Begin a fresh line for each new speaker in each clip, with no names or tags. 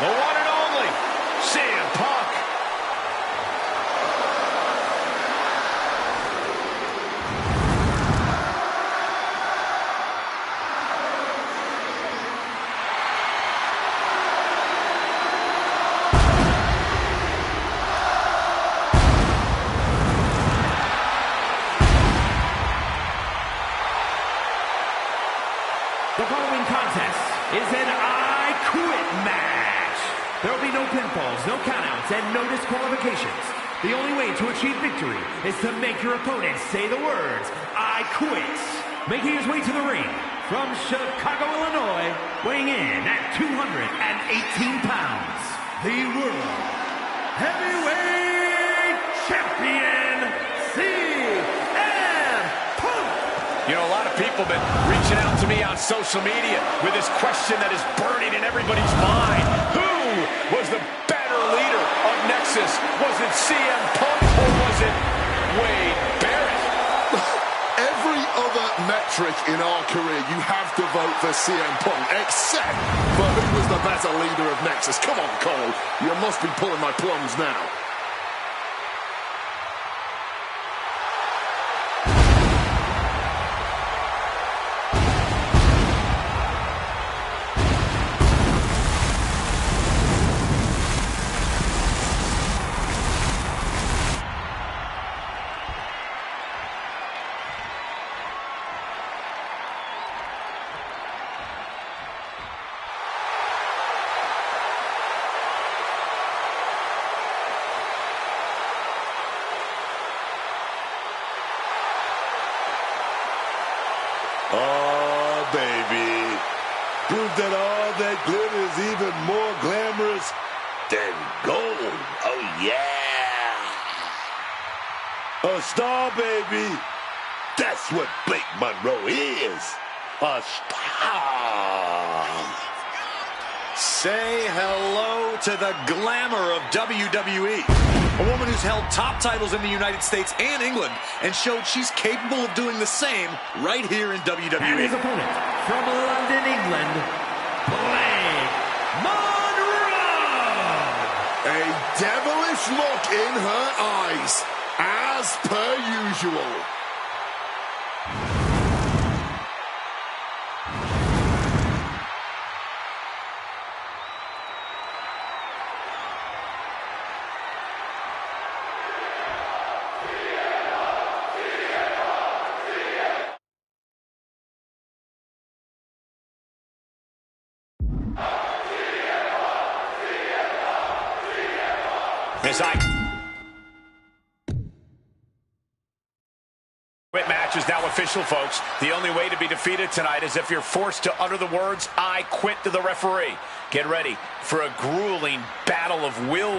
The one and only CM Punk.
The following contest is an I Quit match. There will be no pinfalls, no countouts, and no disqualifications. The only way to achieve victory is to make your opponent say the words, I quit. Making his way to the ring from Chicago, Illinois, weighing in at 218 pounds, the World Heavyweight Champion, CM Punk.
You know, a lot of people have been reaching out to me on social media with this question that is burning in everybody's mind. Who was the better leader of Nexus? Was it CM Punk or was it Wade Barrett?
Every other metric in our career, you have to vote for CM Punk, except for who was the better leader of Nexus. Come on, Cole. You must be pulling my plums now.
Oh, baby. Proof that all that glitter is even more glamorous than gold. Oh, yeah. A star, baby. That's what Blake Monroe is. A star.
Say hello to the glamour of WWE. A woman who's held top titles in the United States and England and showed she's capable of doing the same right here in WWE.
And his opponent from London, England, Blake Monroe.
A devilish look in her eyes, as per usual.
Quit match is now official, folks. The only way to be defeated tonight is if you're forced to utter the words, I quit, to the referee. Get ready for a grueling battle of will.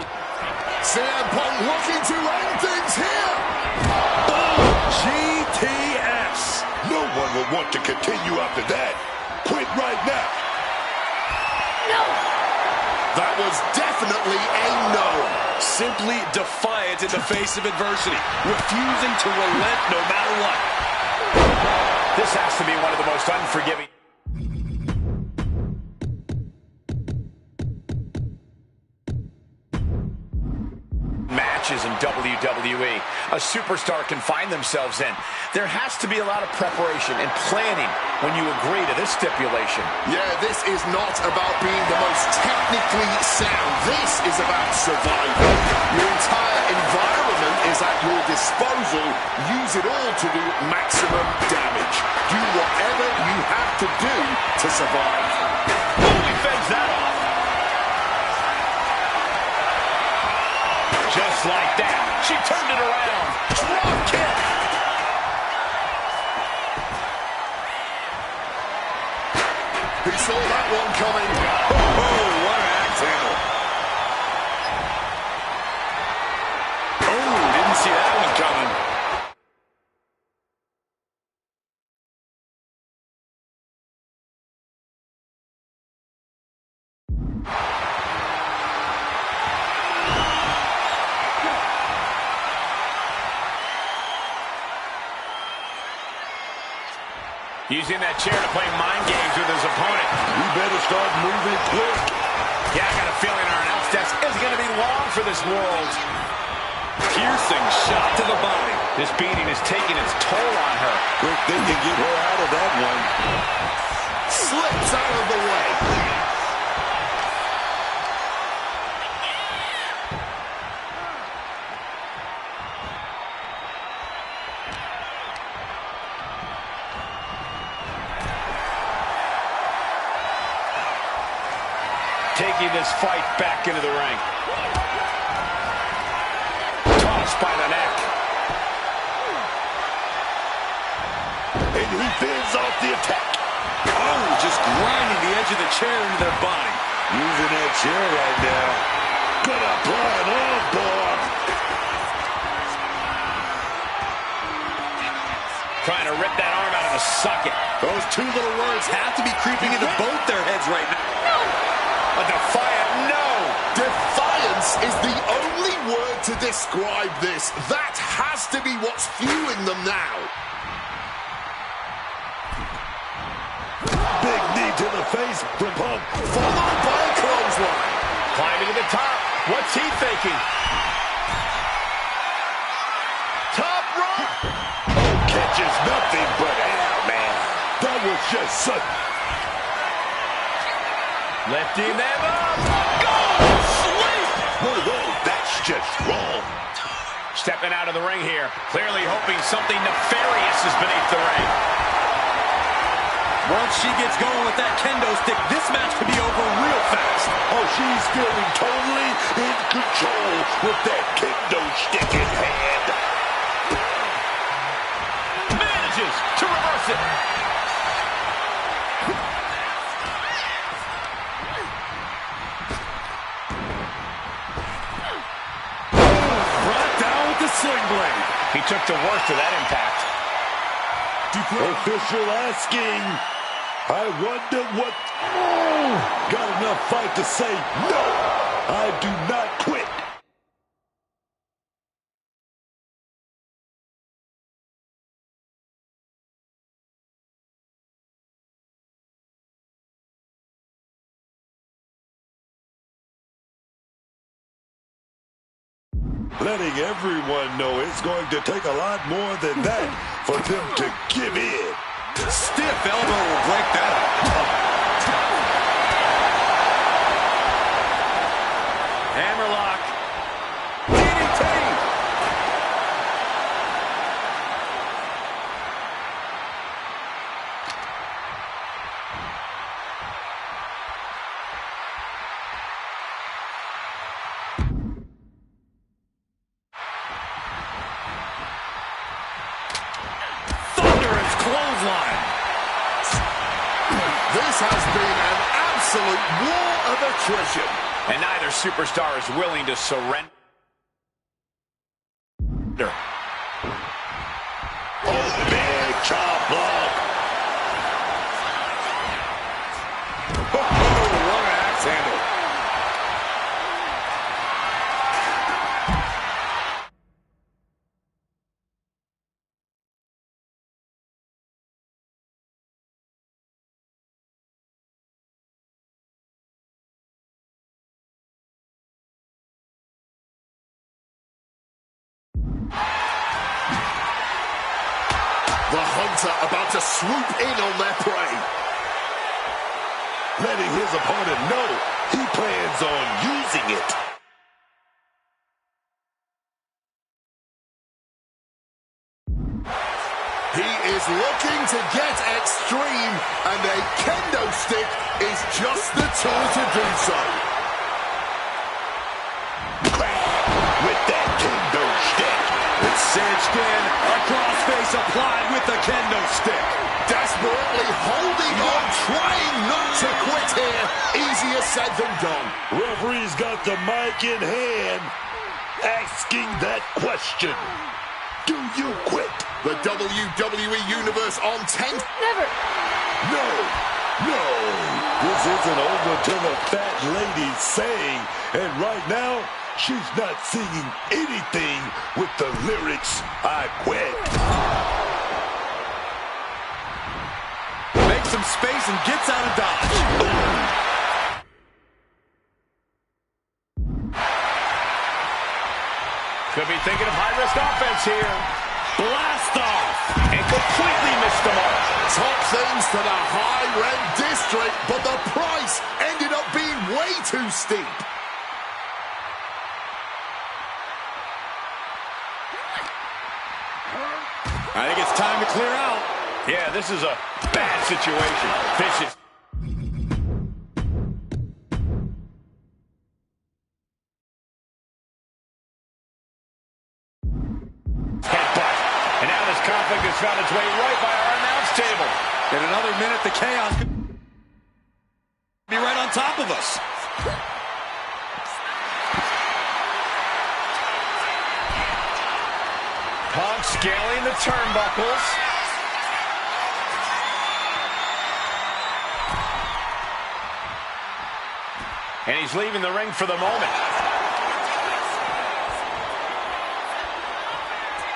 CM Punk looking to end things here.
GTS. No one will want to continue after that. Quit right now.
No. That was definitely a no.
Simply defiant in the face of adversity, refusing to relent no matter what. This has to be one of the most unforgiving matches in WWE a superstar can find themselves in. There has to be a lot of preparation and planning when you agree to this stipulation.
Yeah, this is not about being the most technically sound. This is about survival. Your entire environment is at your disposal. Use it all to do maximum damage. Do whatever you have to do to survive.
He fends that off. Just like that, she turned it around. Drop kick.
saw that one coming.
Oh, what an axe handle. Oh, didn't see that one coming.
Using that chair to play mind games with his opponent.
You better start moving quick.
Yeah, I got a feeling our announce desk isn't going to be long for this world.
Piercing shot to the body.
This beating is taking its toll on her.
Quick thinking, get her out of that one.
Slips out of the way.
Taking this fight back into the ring. Tossed by the neck.
And he fends off the attack.
Oh, just grinding the edge of the chair into their body.
Using that chair right now. Gonna apply an arm bar.
Trying to rip that arm out of the socket.
Those two little words have to be creeping into both their heads right now.
A defiant no.
Defiance is the only word to describe this. That has to be what's fueling them now.
Big knee to the face from Punk.
Followed by a clothesline.
Climbing to the top. What's he thinking? Top rope.
Oh, catches nothing but air, man. That was just sudden.
Lifting them up.
Go! Sleep!
Whoa, whoa, that's just wrong.
Stepping out of the ring here. Clearly hoping something nefarious is beneath the ring.
Once she gets going with that kendo stick, this match could be over real fast.
Oh, she's feeling totally in control with that kendo stick in hand.
Manages to reverse it.
Sling blade.
He took the worst of that impact.
Official asking, I wonder what... Oh, got enough fight to say, no, I do not quit. Letting everyone know it's going to take a lot more than that for them to give in.
Stiff elbow will break that up.
Hammerlock. DDT.
Clothesline.
This has been an absolute war of attrition.
And neither superstar is willing to surrender.
Oh, big chop block.
Oh, what an axe handle.
The hunter about to swoop in on their prey.
Letting his opponent know he plans on using it.
He is looking to get extreme, and a kendo stick is just the tool to do so.
With that kendo stick.
It's cinched in, a crossface applied with the kendo stick.
Desperately holding on, trying not to said than done.
Referee's got the mic in hand, asking that question. Do you quit?
The WWE Universe on 10.
Never.
No, no. This isn't over till the fat lady's saying. And right now, she's not singing anything with the lyrics, I quit.
Makes some space and gets out of dodge.
Could be thinking of high-risk offense here.
Blast off.
And completely missed the mark.
Top things to the high-rent district, but the price ended up being way too steep.
I think it's time to clear out.
Yeah, this is a bad situation. Vicious. Headbutt. And now this conflict has found its way right by our announce table.
In another minute, the chaos could be right on top of us.
Punk scaling the turnbuckles. And he's leaving the ring for the moment.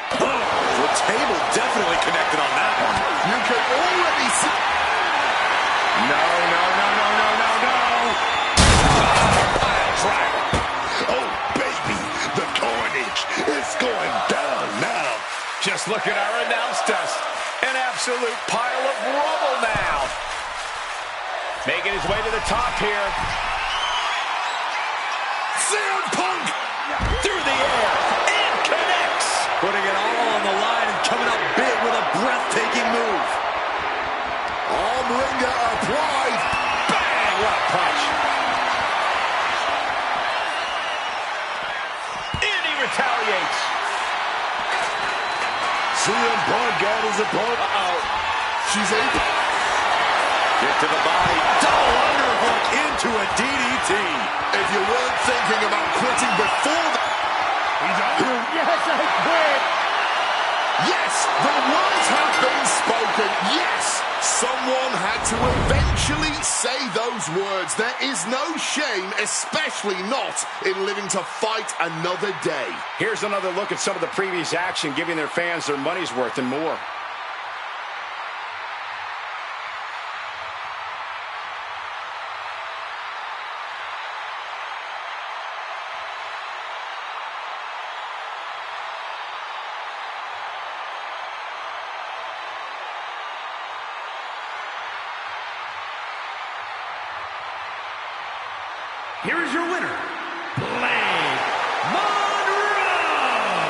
The table definitely connected on that one.
You can already see.
No.
Driver. Oh, baby, the carnage is going down now.
Just look at our announce desk. An absolute pile of rubble now. Making his way to the top here.
CM Punk
Through the air. And connects.
Putting it all on the line and coming up big with a breathtaking move.
arm wringer applied.
Bang! What a punch. And he retaliates.
CM Punk got his opponent.
She's able.
Get to the body. Double underhook into a DDT.
If you weren't thinking about quitting before that.
Yes, I quit.
Yes, the words have been spoken. Yes, someone had to eventually say those words. There is no shame, especially not in living to fight another day.
Here's another look at some of the previous action, giving their fans their money's worth and more.
Here is your winner, Blake Monroe.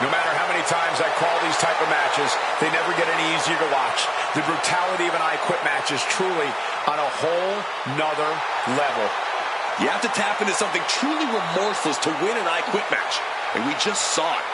No matter how many times I call these type of matches, they never get any easier to watch. The brutality of an I Quit match is truly on a whole nother level.
You have to tap into something truly remorseless to win an I Quit match. And we just saw it.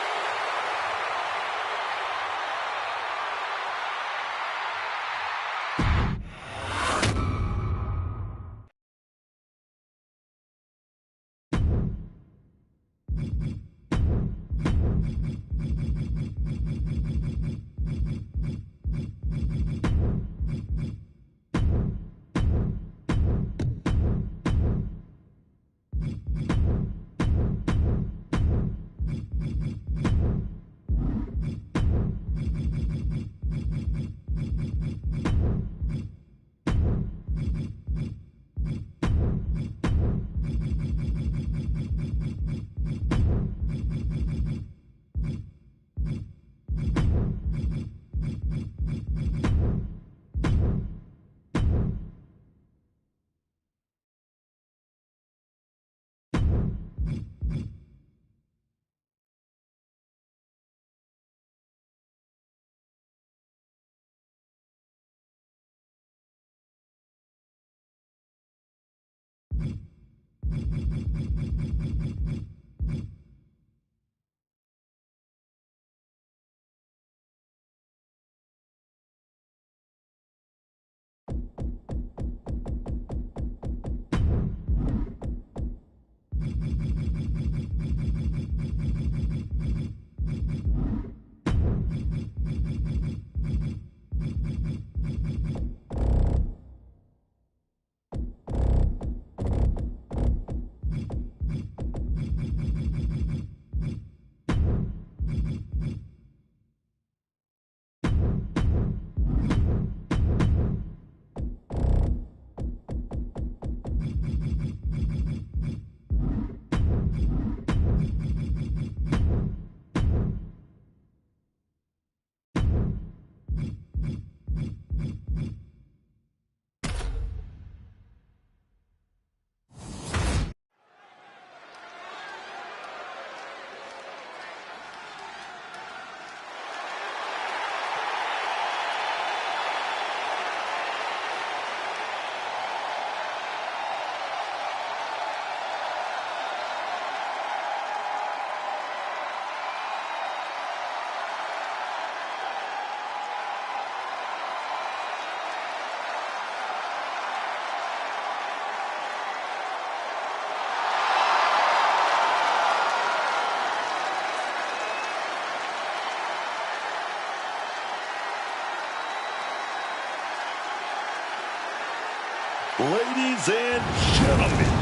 Ladies and gentlemen,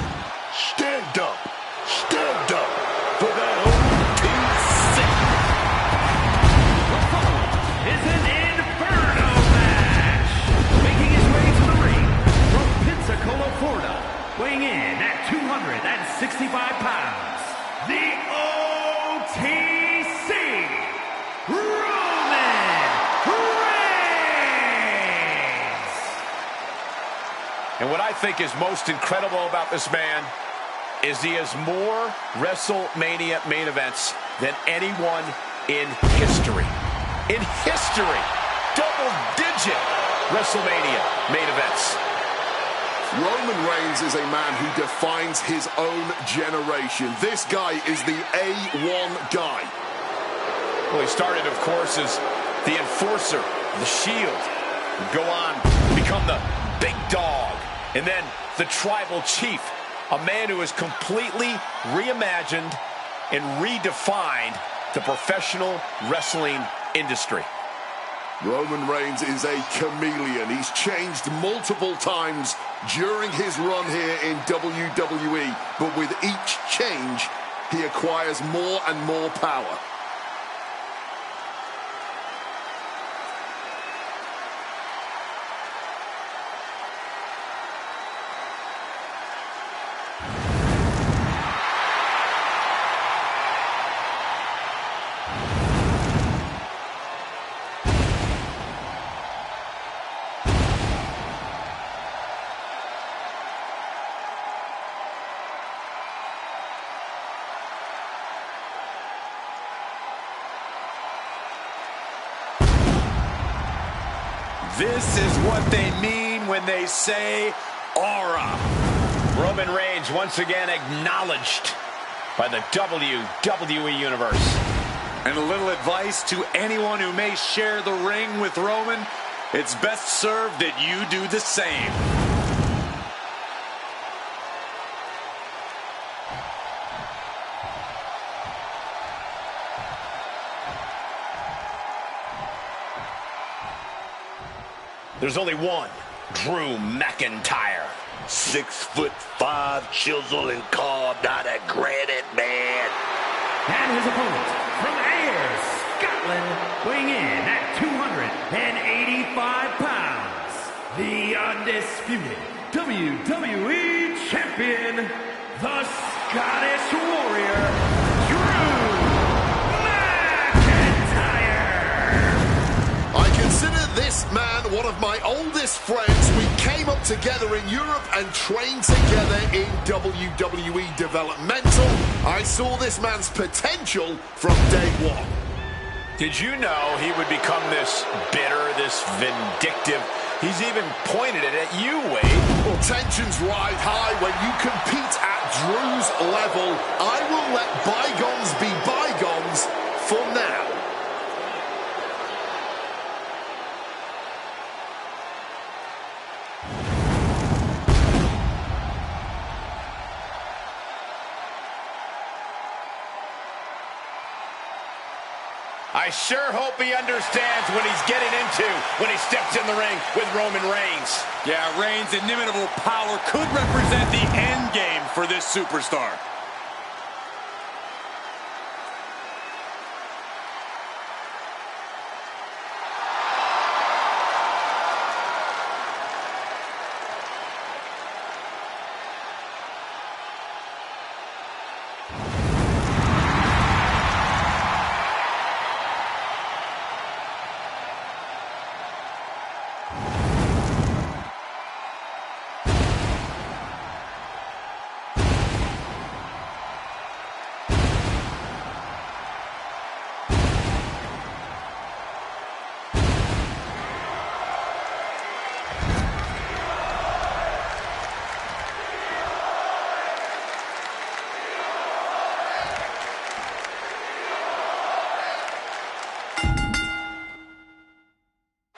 stand up for that OTC.
Is an Inferno match. Making his way to the ring from Pensacola, Florida, weighing in at 265 pounds, the OTC, Roman Reigns.
And what I think is most incredible about this man is he has more WrestleMania main events than anyone in history. In history, double-digit WrestleMania main events.
Roman Reigns is a man who defines his own generation. This guy is the A1 guy.
Well, he started, of course, as the enforcer, the Shield. Go on, become the big dog, and then the tribal chief. A man who has completely reimagined and redefined the professional wrestling industry.
Roman Reigns is a chameleon. He's changed multiple times during his run here in WWE, but with each change, he acquires more and more power.
This is what they mean when they say aura. Roman Reigns once again acknowledged by the WWE Universe.
And a little advice to anyone who may share the ring with Roman, it's best served that you do the same.
There's only one Drew McIntyre.
6'5", chiseled and carved out of granite, man.
And his opponent from Ayr, Scotland, weighing in at 285 pounds, the undisputed WWE Champion, the Scottish Warrior, Drew McIntyre.
I consider this man one of my oldest friends. We came up together in Europe and trained together in WWE developmental. I saw this man's potential from day one.
Did you know he would become this bitter, this vindictive? He's even pointed it at you, Wade.
Well, tensions ride high when you compete at Drew's level. I will let bygones be bygones for now.
I sure hope he understands what he's getting into when he steps in the ring with Roman Reigns.
Yeah, Reigns' inimitable power could represent the end game for this superstar.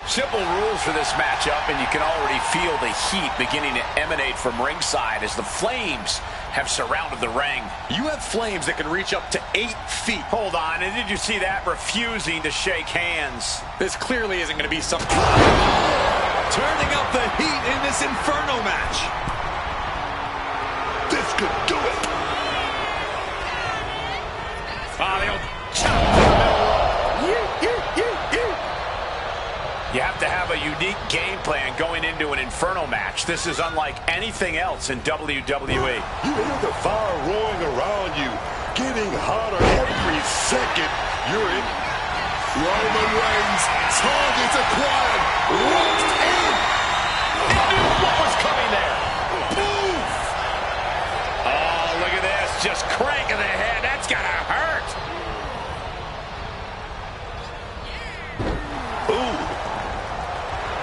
Simple rules for this matchup, and you can already feel the heat beginning to emanate from ringside as the flames have surrounded the ring.
You have flames that can reach up to 8 feet.
Hold on, and did you see that? Refusing to shake hands.
This clearly isn't going to be some turning up the heat in this Inferno match.
could do it.
Oh, the old chop to the middle rope. You have to have a unique game plan going into an Inferno match. This is unlike anything else in WWE.
You hear the fire roaring around you, getting hotter every second you're in.
Roman Reigns, target acquired, locked in.
He knew what was coming there.
Poof!
Oh, look at this, just cranking the head. That's gotta hurt.
Ooh.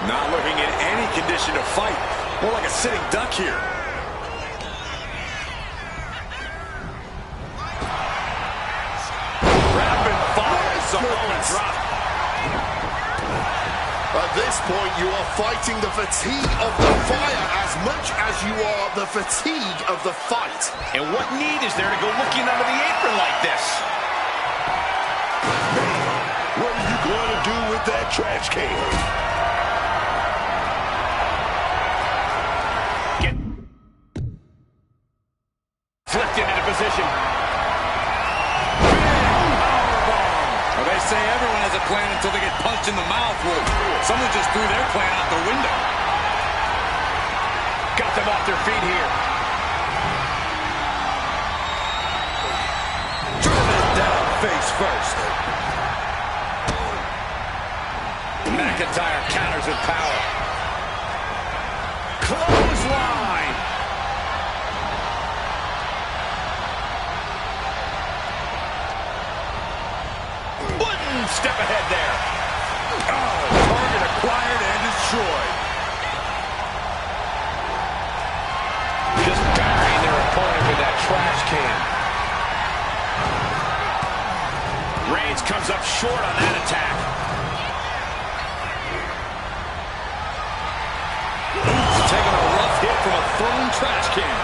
Not looking in any condition to fight. More like a sitting duck here.
Rapid fire Samoan drop.
At this point, you are fighting the fatigue of the fire as much as you are the fatigue of the fight.
And what need is there to go looking under the apron like this?
What are you going to do with that trash can?
Flipped into position.
Well, they say everyone has a plan until they get punched in the mouth. Well, someone just threw their plan out the window.
Got them off their feet here.
Driven down face first.
McIntyre counters with power. Clothesline. Wooden step ahead there.
Oh, target acquired and destroyed.
Just burying their opponent with that trash can. Reigns comes up short on that attack.
Taking a rough hit from a thrown trash can.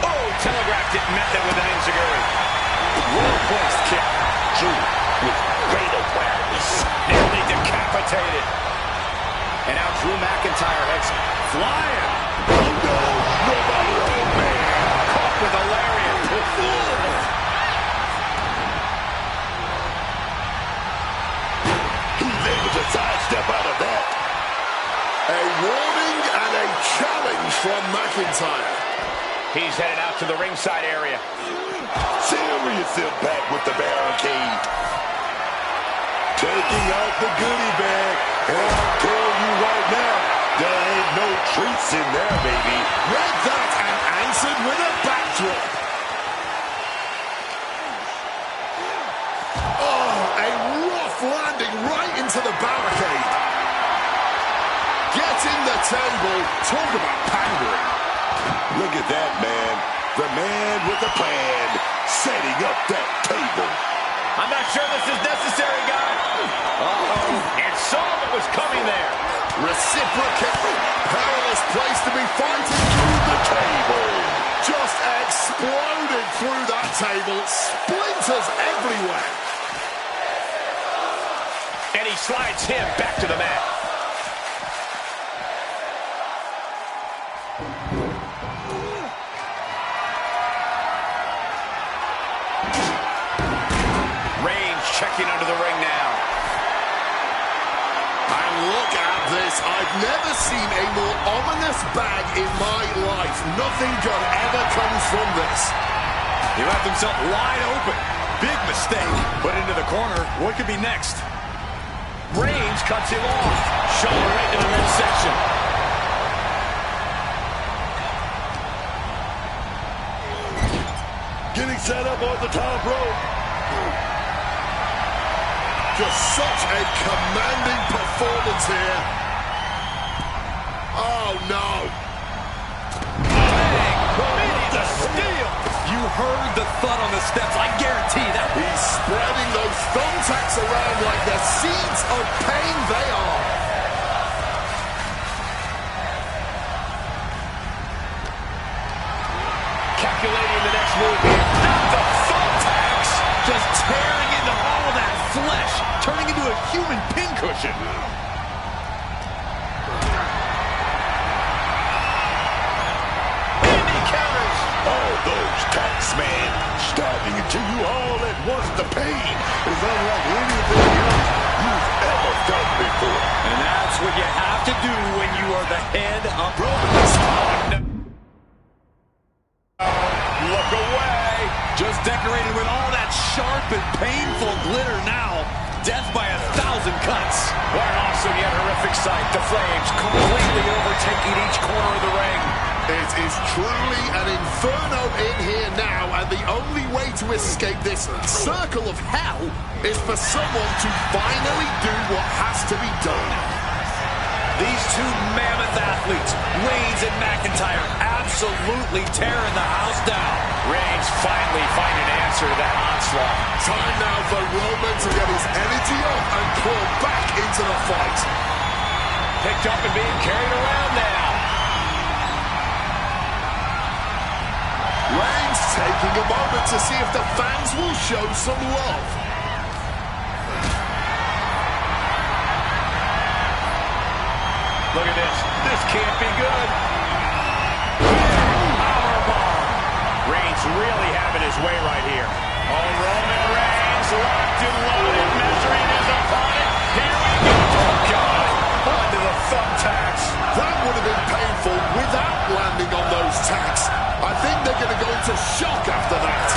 Oh, telegraphed it, met that with an enziguri. Well-placed kick.
Drew with great awareness.
Nearly decapitated. And now Drew McIntyre heads flying.
Oh no, nobody, oh man.
Caught with a lariat.
He's able to sidestep out of that.
A warning and a challenge from McIntyre.
He's headed out to the ringside area.
Serious impact with the barricade. Taking out the goodie bag. And I'll tell you right now, there ain't no treats in there, baby.
Read that and answered with a backdrop. Oh, a rough landing right into the barricade. Getting the table. Talk about pandering.
Look at that, man. The man with the plan, setting up that table.
I'm not sure this is necessary, guys. Uh-oh. And saw what was coming there.
Reciprocate. Perilous place to be fighting through the table. Just exploded through that table. Splinters everywhere.
And he slides him back to the mat. Reigns checking under the ring now.
And look at this. I've never seen a more ominous bag in my life. Nothing good ever comes from this.
He left himself wide open. Big mistake. Put into the corner. What could be next?
Reigns cuts him off. Shoulder right into the midsection.
Getting set up on the top rope.
Just such a commanding performance here. Oh, no.
The steel.
You heard the thud on the steps. I guarantee that.
He's spreading those thumbtacks around like the seeds of pain they are.
Calculating the next move here. Not the thumbtacks. Just tearing into all that flesh.
a human pincushion.
And he counters.
All those tacks, man, stabbing into you all at once. The pain is unlike anything else you've ever felt before.
And that's what you have to do when you are the head of Roman.
Look away.
Just decorated with all that sharp and painful glitter now. Death by 1,000 cuts.
What an awesome yet horrific sight. The flames completely overtaking each corner of the ring.
It is truly an inferno in here now, and the only way to escape this circle of hell is for someone to finally do what has to be done.
These two mammoth athletes, Reigns and McIntyre, absolutely tearing the house down.
Reigns finally finding an answer to that onslaught.
Time now for Roman to get his energy up and claw back into the fight.
Picked up and being carried around now.
Reigns taking a moment to see if the fans will show some love.
Look at this. This can't be good. Powerbomb. Reigns really having his way right here. Oh, Roman Reigns locked and loaded, measuring his opponent. Here we go. Oh, God. Onto the thumbtacks.
That would have been painful without landing on those tacks. I think they're going to go into shock after that.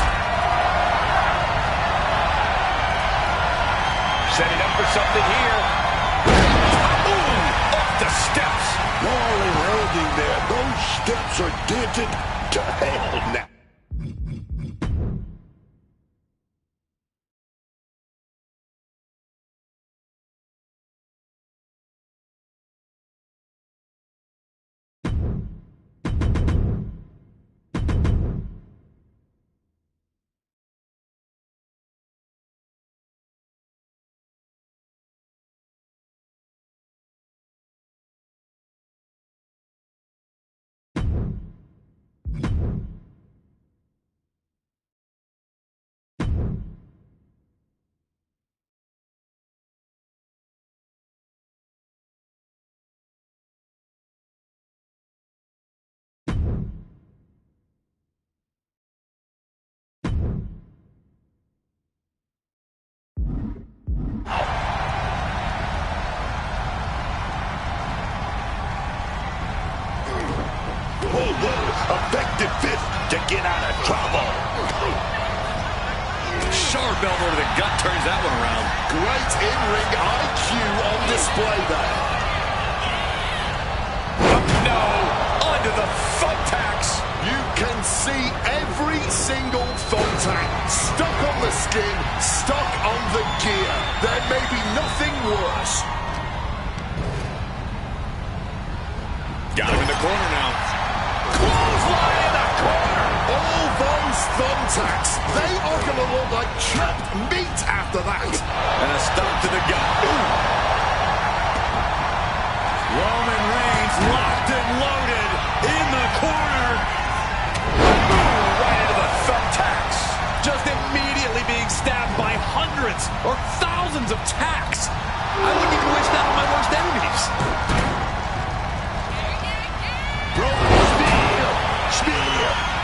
Setting up for something here. Ooh, off the steps.
While landing there, those steps are dented to hell now. Effective fist to get out of trouble.
Sharp elbow to the gut turns that one around.
Great in-ring IQ on display there.
No, onto the thumbtacks.
You can see every single thumbtack stuck on the skin, stuck on the gear. There may be nothing worse.
Got him in the corner now.
Clothesline in the corner.
All those thumbtacks, they are going to look like chopped meat after that.
And a stomp to the gut. Ooh. Roman Reigns locked and loaded in the corner.
Ooh, right into the thumbtacks.
Just immediately being stabbed by hundreds or thousands of tacks. I wouldn't even wish that on my worst enemies.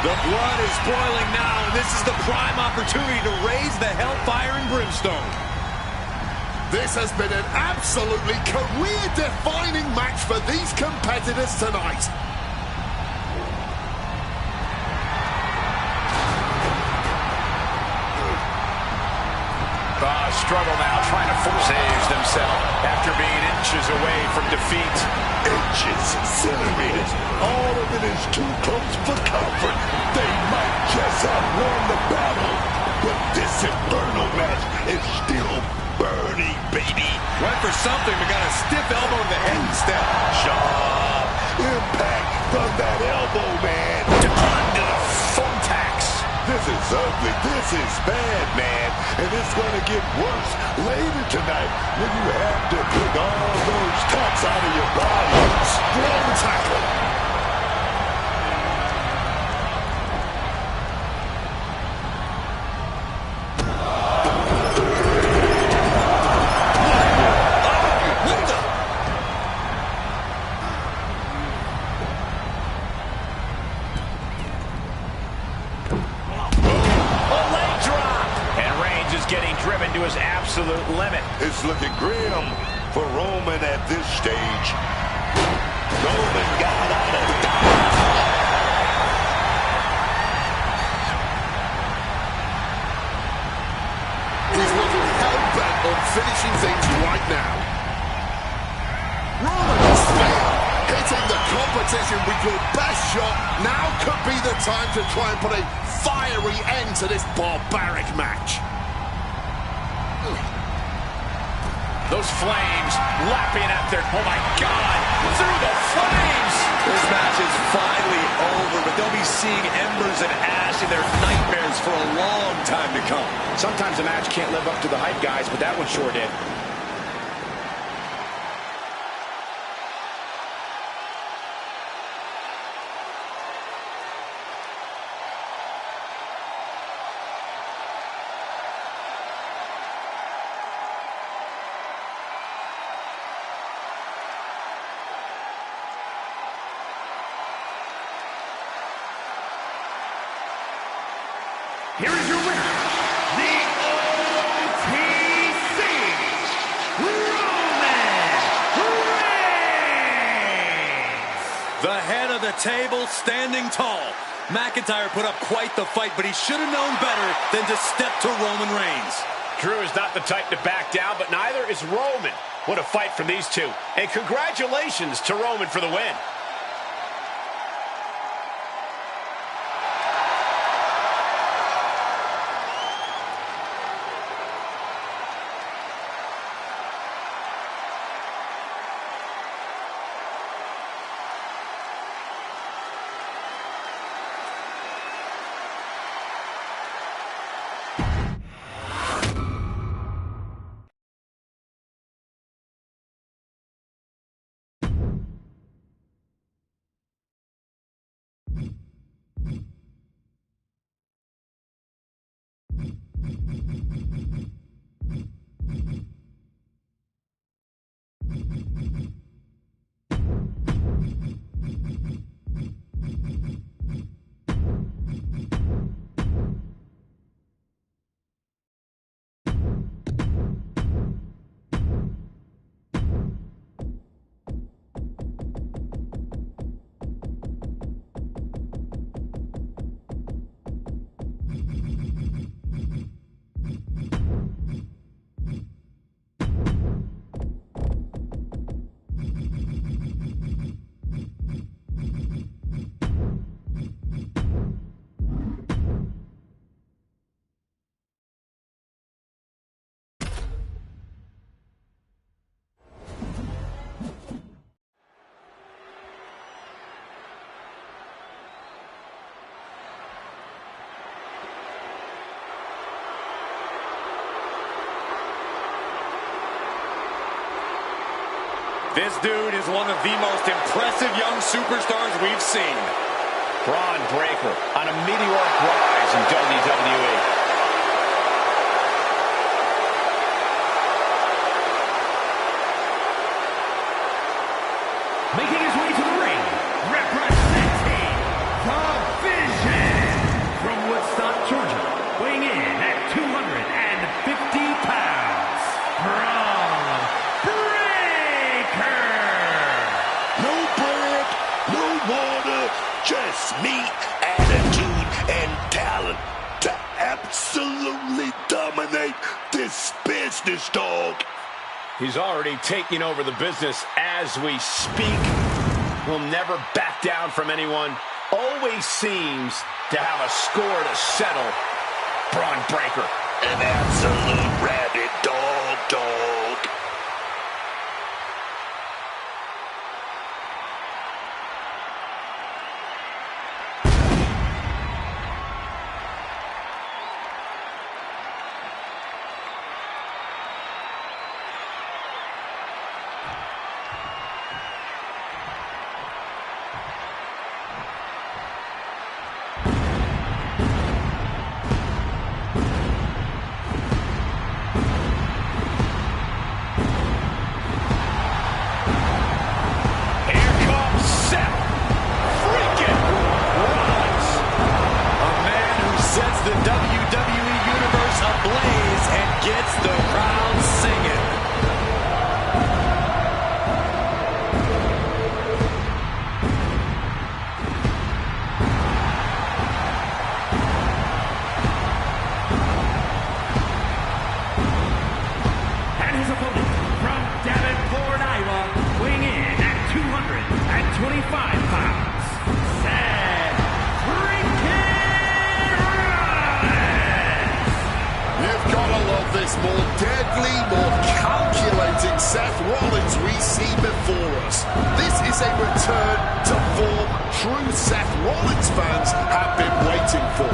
The blood is boiling now, and this is the prime opportunity to raise the hellfire and brimstone.
This has been an absolutely career-defining match for these competitors tonight.
Struggle now, trying to force saves themselves after being inches away from defeat.
Inches, centimeters, all of it is too close for comfort. They might just have won the battle, but this inferno match is still burning, baby.
Went for something, but got a stiff elbow to the head instead.
Sharp impact from that elbow, man.
Onto the thumbtacks.
This is ugly. This is bad, man. And it's going to get worse later tonight when you have to pick all those tacks out of your body.
Strong tackle.
limit.
It's looking grim for Roman at this stage. Roman got out of dodge.
He's looking hell-bent on finishing things right now. Roman spear hitting the competition with your best shot. Now could be the time to try and put a fiery end to this barbaric match.
Those flames lapping at their... Oh, my God! Through the flames!
This match is finally over, but they'll be seeing embers and ash in their nightmares for a long time to come.
Sometimes a match can't live up to the hype, guys, but that one sure did.
Here is your winner, the OTC, Roman Reigns!
The head of the table standing tall. McIntyre put up quite the fight, but he should have known better than to step to Roman Reigns.
Drew is not the type to back down, but neither is Roman. What a fight from these two. And congratulations to Roman for the win.
This dude is one of the most impressive young superstars we've seen.
Braun Breaker on a meteoric rise in WWE.
Making his way to the ring, representing the Vision from Woodstock, Georgia, weighing in at 250 pounds, Braun Breaker!
No bread, no water, just meat, attitude, and talent to absolutely dominate this business, dog.
He's already taking over the business as we speak. Will never back down from anyone. Always seems to have a score to settle. Braun Breaker.
An absolute rabid dog.
true Seth Rollins fans have been waiting for.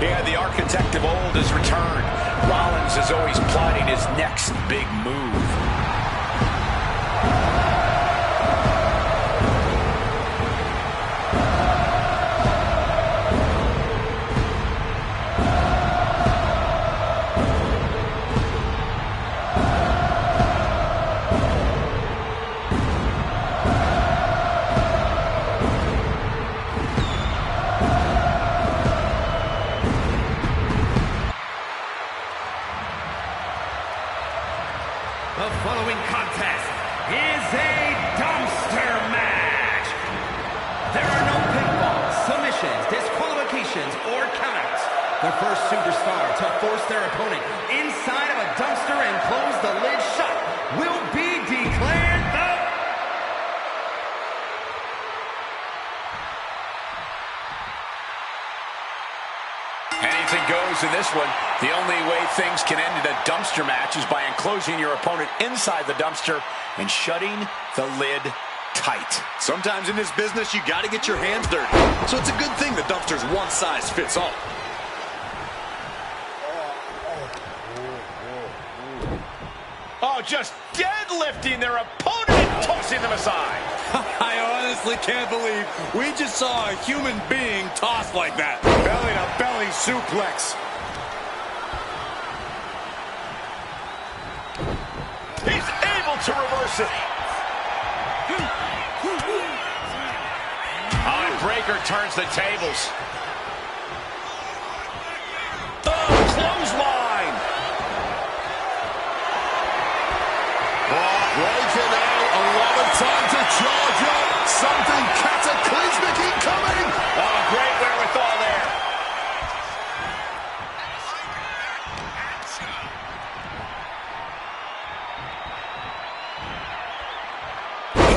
Yeah, the architect of old has returned. Rollins is always plotting his next big move.
The following contest is a dumpster match. There are no pinfalls, submissions, disqualifications, or countouts. The first superstar to force their opponent inside of a dumpster and close the lid shut will be declared the...
Anything goes in this one. The only way things can end in a dumpster match is by enclosing your opponent inside the dumpster and shutting the lid tight.
Sometimes in this business, you got to get your hands dirty. So it's a good thing the dumpster's one size fits all.
Oh, just deadlifting their opponent and tossing them aside.
I honestly can't believe we just saw a human being tossed like that.
Belly-to-belly suplex. He's able to reverse it. Oh, and Breaker turns the tables. Oh, clothesline.
Breaking out, a lot of time to charge up. Something cataclysmic incoming.
Oh, great wherewithal there.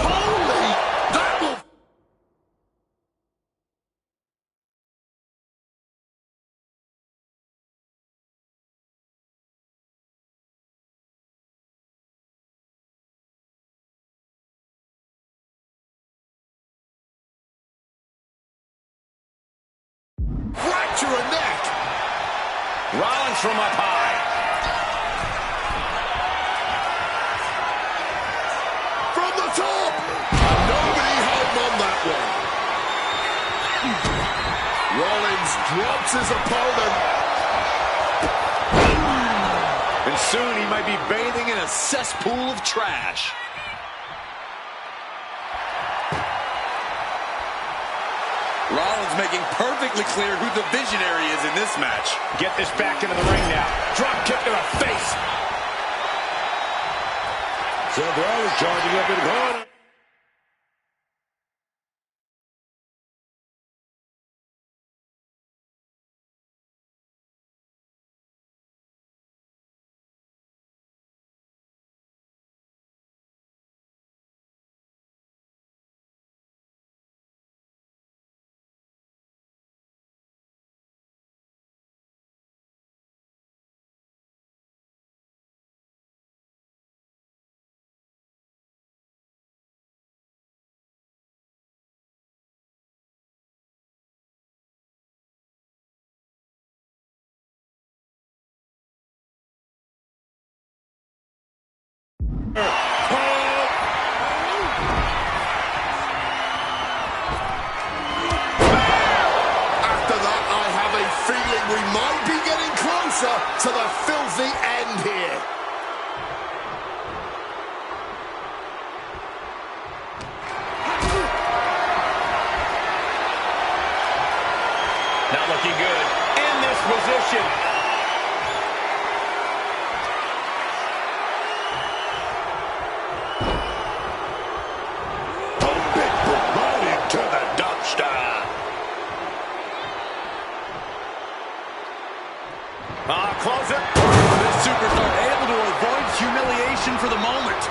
Holy, that will... Fracture a neck.
Rollins from up high.
From the top. Nobody home on that one. Rollins drops his opponent.
And soon he might be bathing in a cesspool of trash. Rollins making perfectly clear who the visionary is in this match.
Get this back into the ring now. Drop kick to the face.
Seth Rollins charging up in the corner.
After that, I have a feeling we might be getting closer to the filthy end here.
Not looking good in this position.
To the dumpster.
Close it.
This superstar able to avoid humiliation for the moment.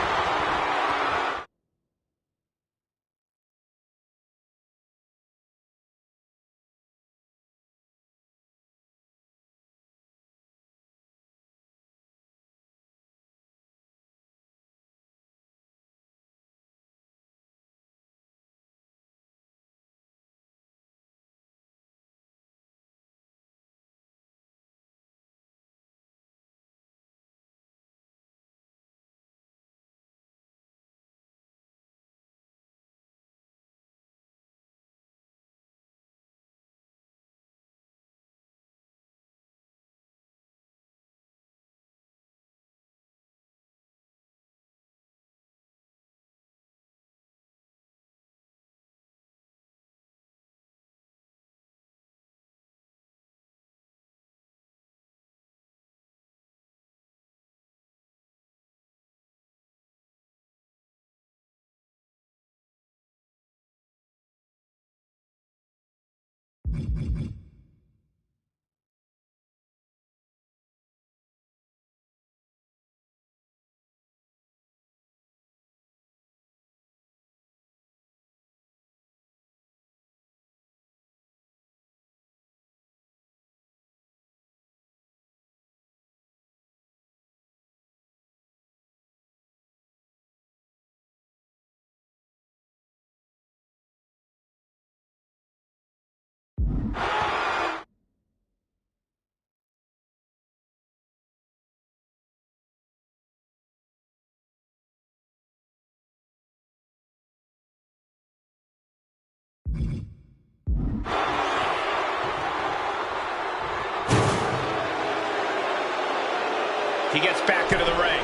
He gets back into the ring.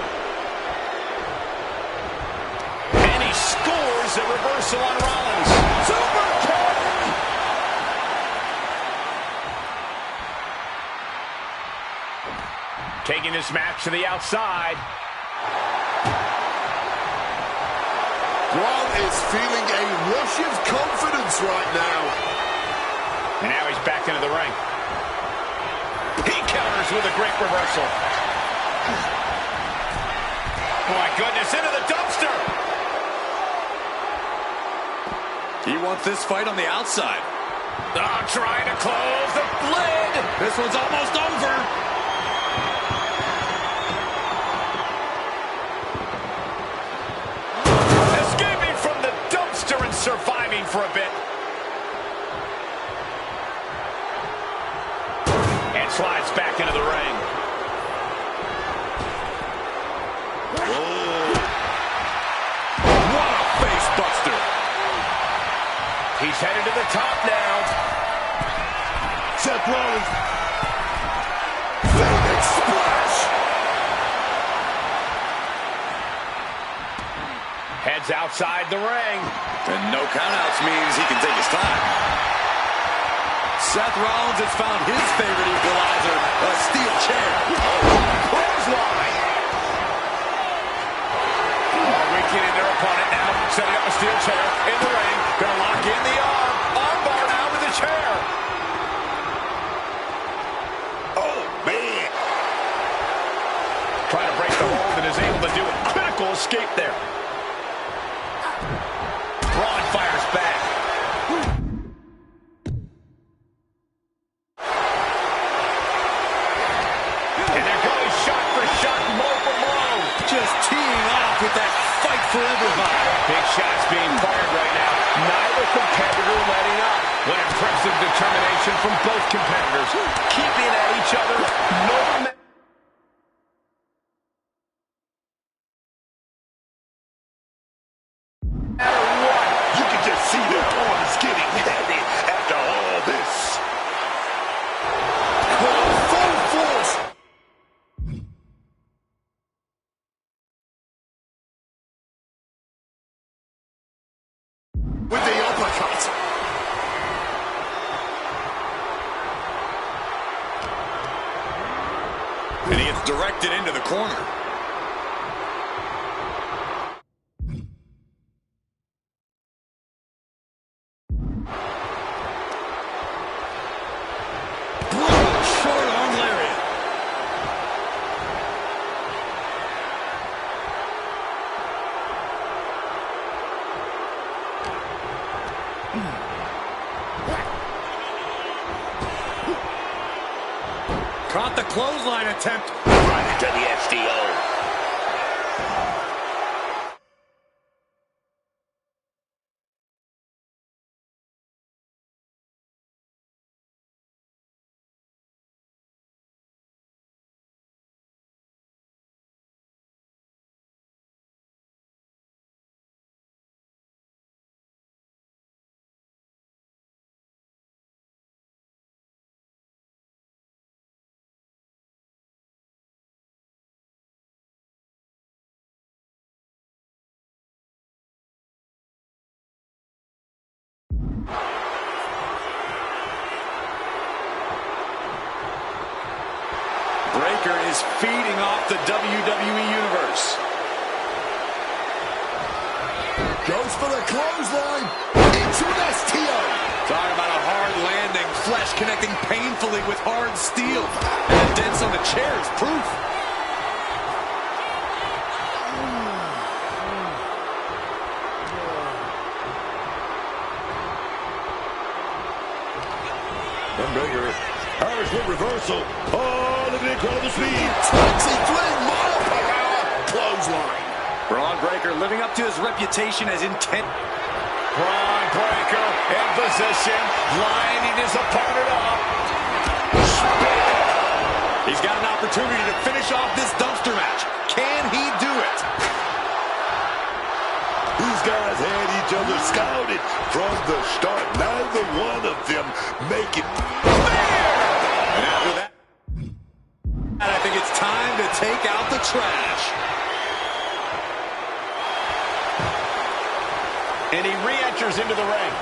And he scores a reversal on Rollins. Super kick! Taking this match to the outside.
Braun is feeling a rush of confidence right now.
And now he's back into the ring. He counters with a great reversal. Oh my goodness, into the dumpster.
He wants this fight on the outside.
Oh, trying to close the lid.
This one's almost over.
Escaping from the dumpster and surviving for a bit. And slides back into the ring. What a face buster. He's headed to the top now.
Seth Rollins.
Phoenix splash.
Heads outside the ring.
And no countouts means he can take his time. Seth Rollins has found his favorite equalizer, a steel chair.
Clothesline. Reaching in their opponent now, setting up a steel chair in the ring. Gonna lock in the arm. Armbar now with the chair.
Oh, man.
Trying to break the hold and is able to do a critical escape there. Braun fires back. And they're going shot for shot, blow for blow.
Just teeing off with that fight forever vibe.
Big shots being fired right now. Neither competitor letting up. What impressive determination from both competitors. Keeping at each other. No matter what.
You can just see their arms getting heavy after all this.
Full force. With the uppercut.
And he gets directed into the corner. Brutal short arm lariat. Caught the clothesline attempt.
Right into the SDO.
Breaker is feeding off the WWE Universe.
Goes for the clothesline. Into an STO.
Talk about a hard landing, flesh connecting painfully with hard steel. And the dents on the chair is proof.
Unbreaker. Irish whip reversal. Oh, look at the incredible speed.
23 mile per hour clothesline.
Braun Breaker living up to his reputation as intent.
Braun Breaker in position, lining his opponent up.
He's got an opportunity to finish off this dumpster match. Can he do it?
These guys had each other scouted from the start. Neither one of them make it.
And after that, I think it's time to take out the trash.
And he re-enters into the ring.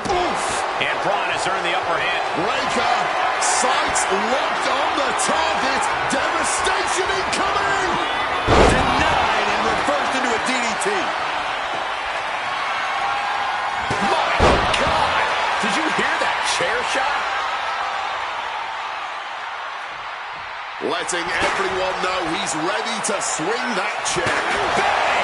Oof. And Braun has earned the upper hand.
Breaker, sights locked on the target. Devastation incoming.
Denied and reversed into a DDT.
My God! Did you hear that chair shot?
Letting everyone know he's ready to swing that chair.
Bang!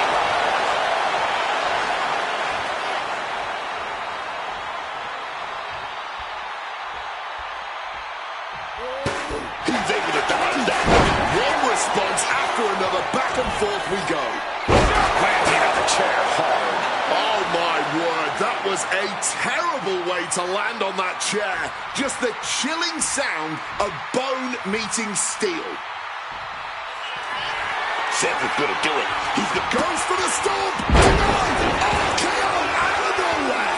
He's able to dodge that. One response after another. Back and forth we go.
Planting on the chair hard.
Oh my word, that was a terrible way to land on that chair. Just the chilling sound of bone meeting steel.
Seth is gonna do it.
Goes for the stomp. Denied. RKO out of nowhere.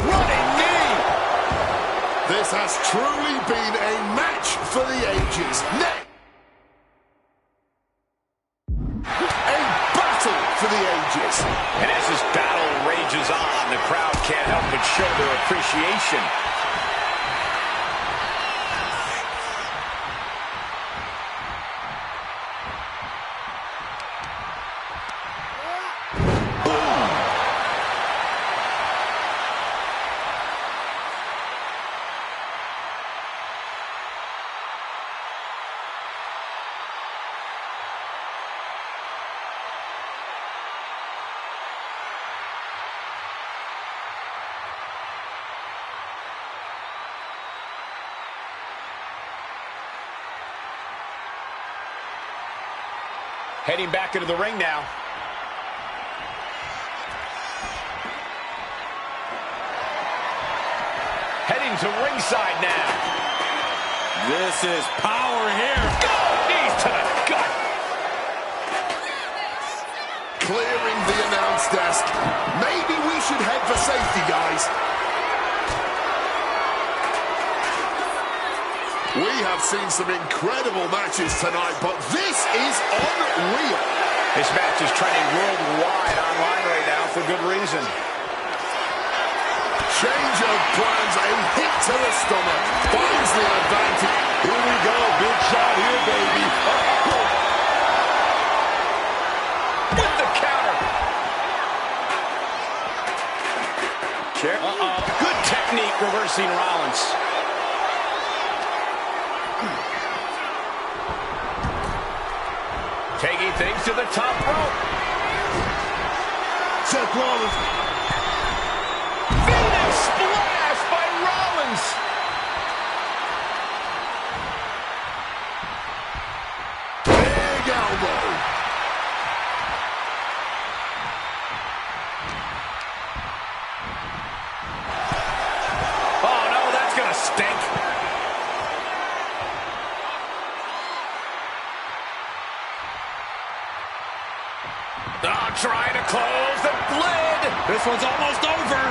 Running knee.
This has truly been a match for the ages. Next. A battle for the ages.
And as this battle rages on, the crowd can't help but show their appreciation. Heading back into the ring now. Heading to ringside now.
This is power here.
Knees to the gut.
Clearing the announce desk. Maybe we should head for safety, guys. We have seen some incredible matches tonight, but this is unreal.
This match is trending worldwide online right now for good reason.
Change of plans, a hit to the stomach. Finds the advantage.
Here we go, big shot here, baby.
With the counter.
Chair.
Good technique reversing Rollins. Taking things to the top rope.
Seth Rollins.
Phoenix splash by Rollins.
Big elbow.
Oh no, that's gonna stink. Oh, trying to close the lid.
This one's almost over.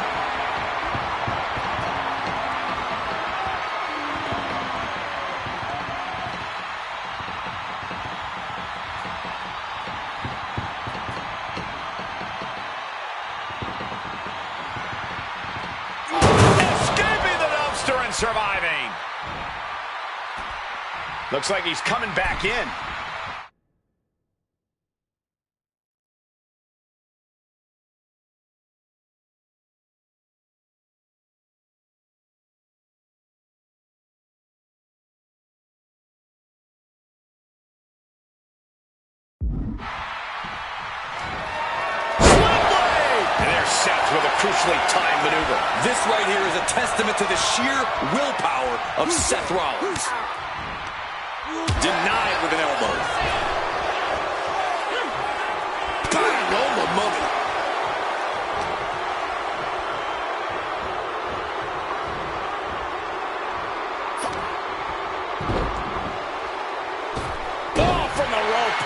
Escaping the dumpster and surviving. Looks like he's coming back in. with a crucially timed maneuver.
This right here is a testament to the sheer willpower of Seth Rollins. Denied with an elbow.
Bang on the money.
Oh, from the rope.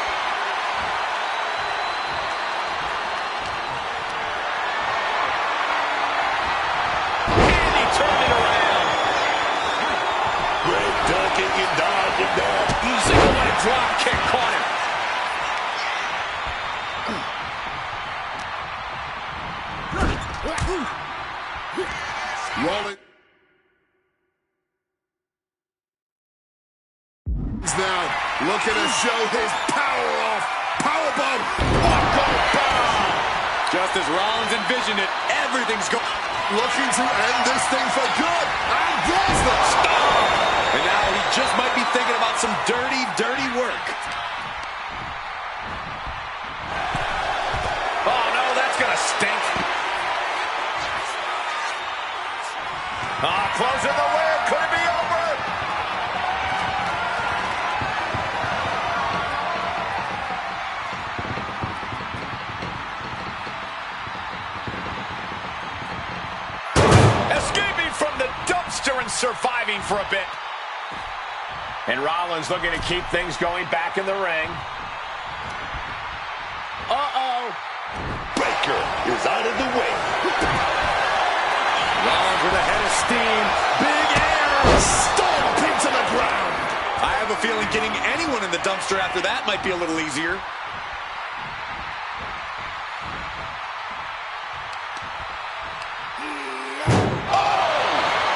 And he turned it around.
Great ducking and dodging there.
Single leg drop kick caught him.
Rollins now looking to show his power off. Powerbomb.
Just as Rollins envisioned it, everything's going.
Looking to end this thing for good. And there's the stop.
And now he just might be thinking about some dirty, dirty work.
Oh, no, that's going to stink. Closing the win. Could it be over? Escaping from the dumpster and surviving for a bit. And Rollins looking to keep things going back in the ring. Uh-oh.
Breaker is out of the way.
Rollins with a head of steam. Big air.
Stomp into the ground.
I have a feeling getting anyone in the dumpster after that might be a little easier.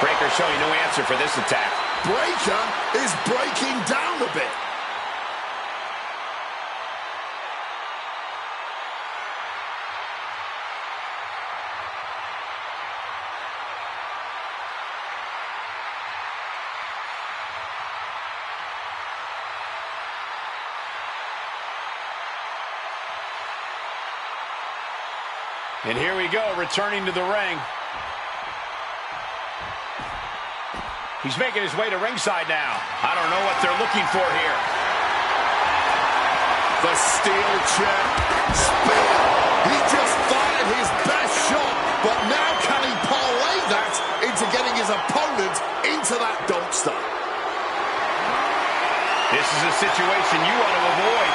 Breaker showing no answer for this attack.
Breaker is breaking down a bit.
And here we go, returning to the ring. He's making his way to ringside now. I don't know what they're looking for here.
The steel chair. Spear. He just fired his best shot, but now can he parlay that into getting his opponent into that dumpster?
This is a situation you want to avoid.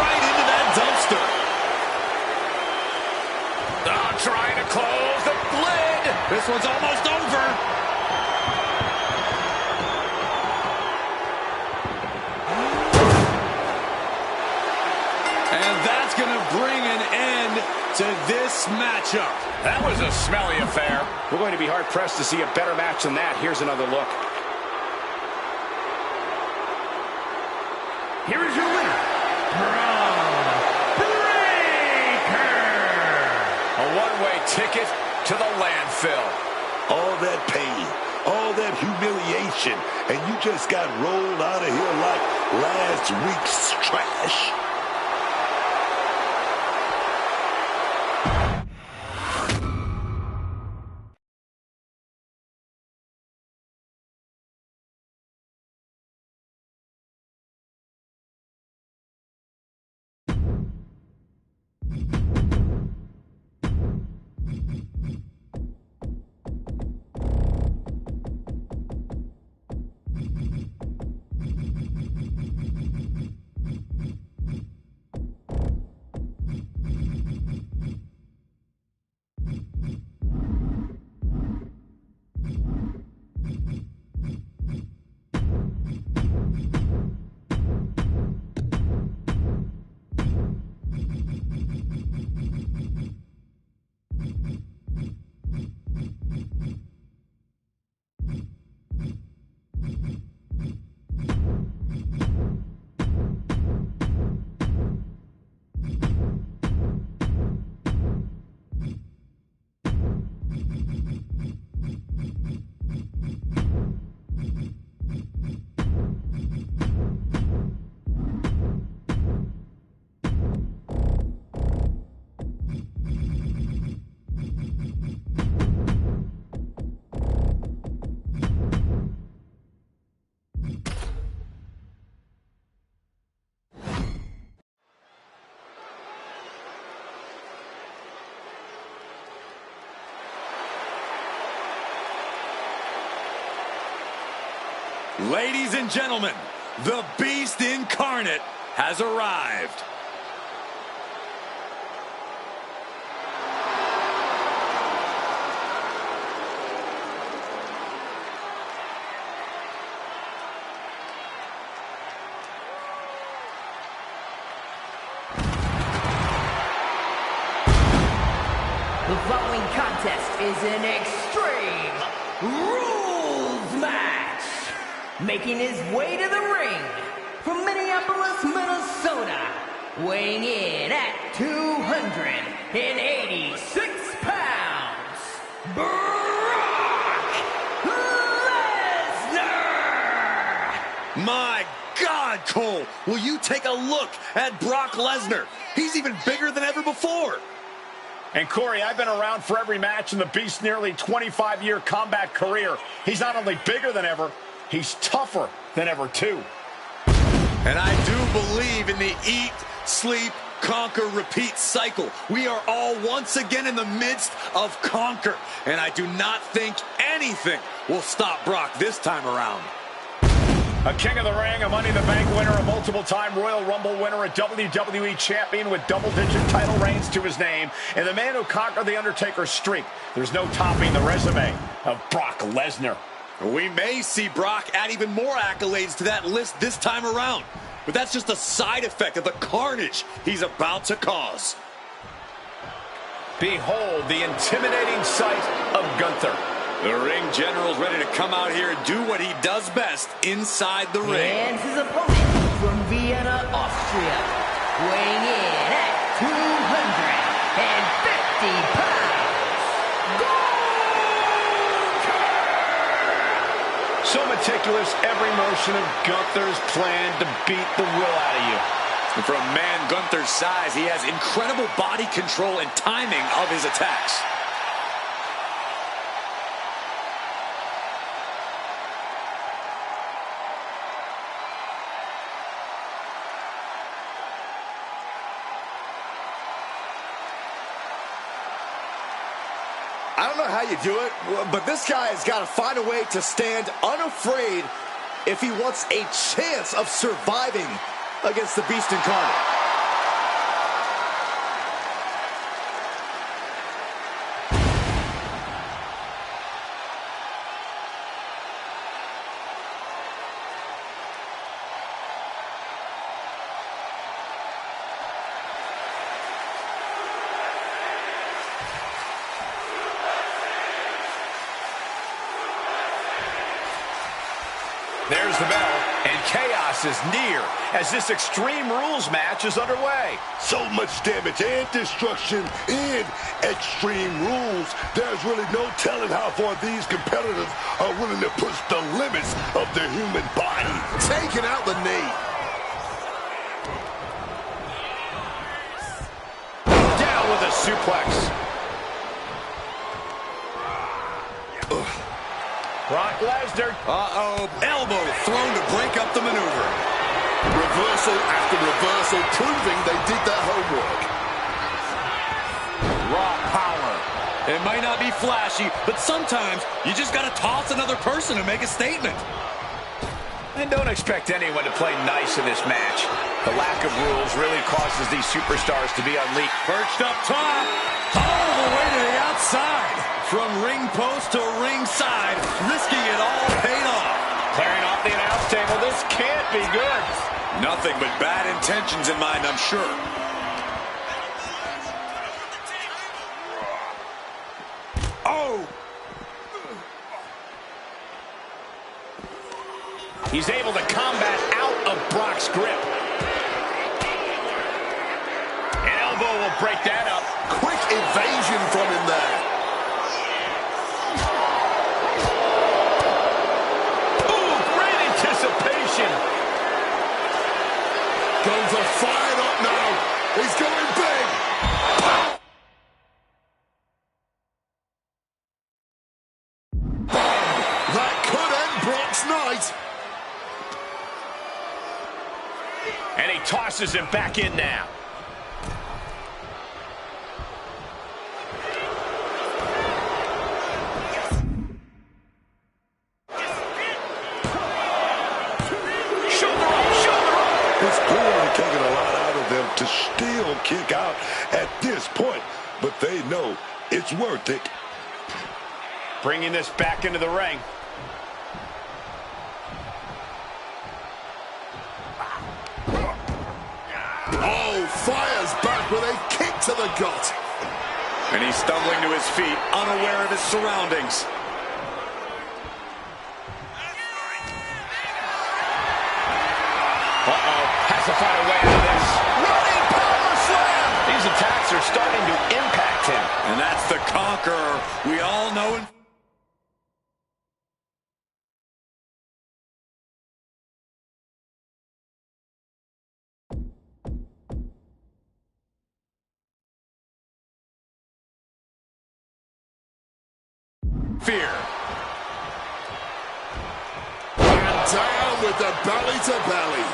Right into that dumpster.
Oh, trying to close the lid.
This one's almost over. And that's going to bring an end to this matchup.
That was a smelly affair. We're going to be hard-pressed to see a better match than that. Here's another look.
Here is your winner, Breaker.
A one-way ticket to the landfill.
All that pain, all that humiliation, and you just got rolled out of here like last week's trash.
Ladies and gentlemen, the Beast Incarnate has arrived.
The following contest is an Extreme Rules match. Making his way to the ring from Minneapolis, Minnesota, weighing in at 286 pounds, Brock Lesnar!
My God, Cole, will you take a look at Brock Lesnar? He's even bigger than ever before.
And Corey, I've been around for every match in the Beast's nearly 25-year combat career. He's not only bigger than ever, he's tougher than ever, too.
And I do believe in the eat, sleep, conquer, repeat cycle. We are all once again in the midst of conquer. And I do not think anything will stop Brock this time around.
A King of the Ring, a Money in the Bank winner, a multiple-time Royal Rumble winner, a WWE champion with double-digit title reigns to his name, and the man who conquered The Undertaker's streak. There's no topping the resume of Brock Lesnar.
We may see Brock add even more accolades to that list this time around, but that's just a side effect of the carnage he's about to cause.
Behold the intimidating sight of Gunther.
The ring general's ready to come out here and do what he does best inside the ring.
And his opponent from Vienna, Austria, weighing in at 250 pounds,
So meticulous, every motion of Gunther's plan to beat the will out of you.
And for a man Gunther's size, he has incredible body control and timing of his attacks.
I don't know how you do it, but this guy has got to find a way to stand unafraid if he wants a chance of surviving against the Beast Incarnate.
There's the bell, and chaos is near as this Extreme Rules match is underway.
So much damage and destruction in Extreme Rules. There's really no telling how far these competitors are willing to push the limits of the human body.
Taking out the knee.
Down with a suplex. Brock Lesnar.
Uh-oh, elbow thrown to break up the maneuver.
Reversal after reversal, proving they did their homework.
Raw power. It might not be flashy, but sometimes you just got to toss another person and make a statement.
And don't expect anyone to play nice in this match. The lack of rules really causes these superstars to be unleashed.
Perched up top, all the way to the outside. From ring post to ringside, risking it all paid off.
Clearing off the announce table, this can't be good.
Nothing but bad intentions in mind, I'm sure. Oh!
He's able to combat out of Brock's grip. An elbow will break that up.
Quick evasion from him there. Guns are fired up now. He's going big. That could end Brock's night.
And he tosses him back in now.
It's clearly taking a lot out of them to still kick out at this point, but they know it's worth it.
Bringing this back into the ring.
Oh, fires back with a kick to the gut.
And he's stumbling to his feet, unaware of his surroundings.
Uh-oh, has to find a way out of this.
Running power slam.
These attacks are starting to impact him.
And that's the Conqueror we all know and fear.
And down with the belly to belly.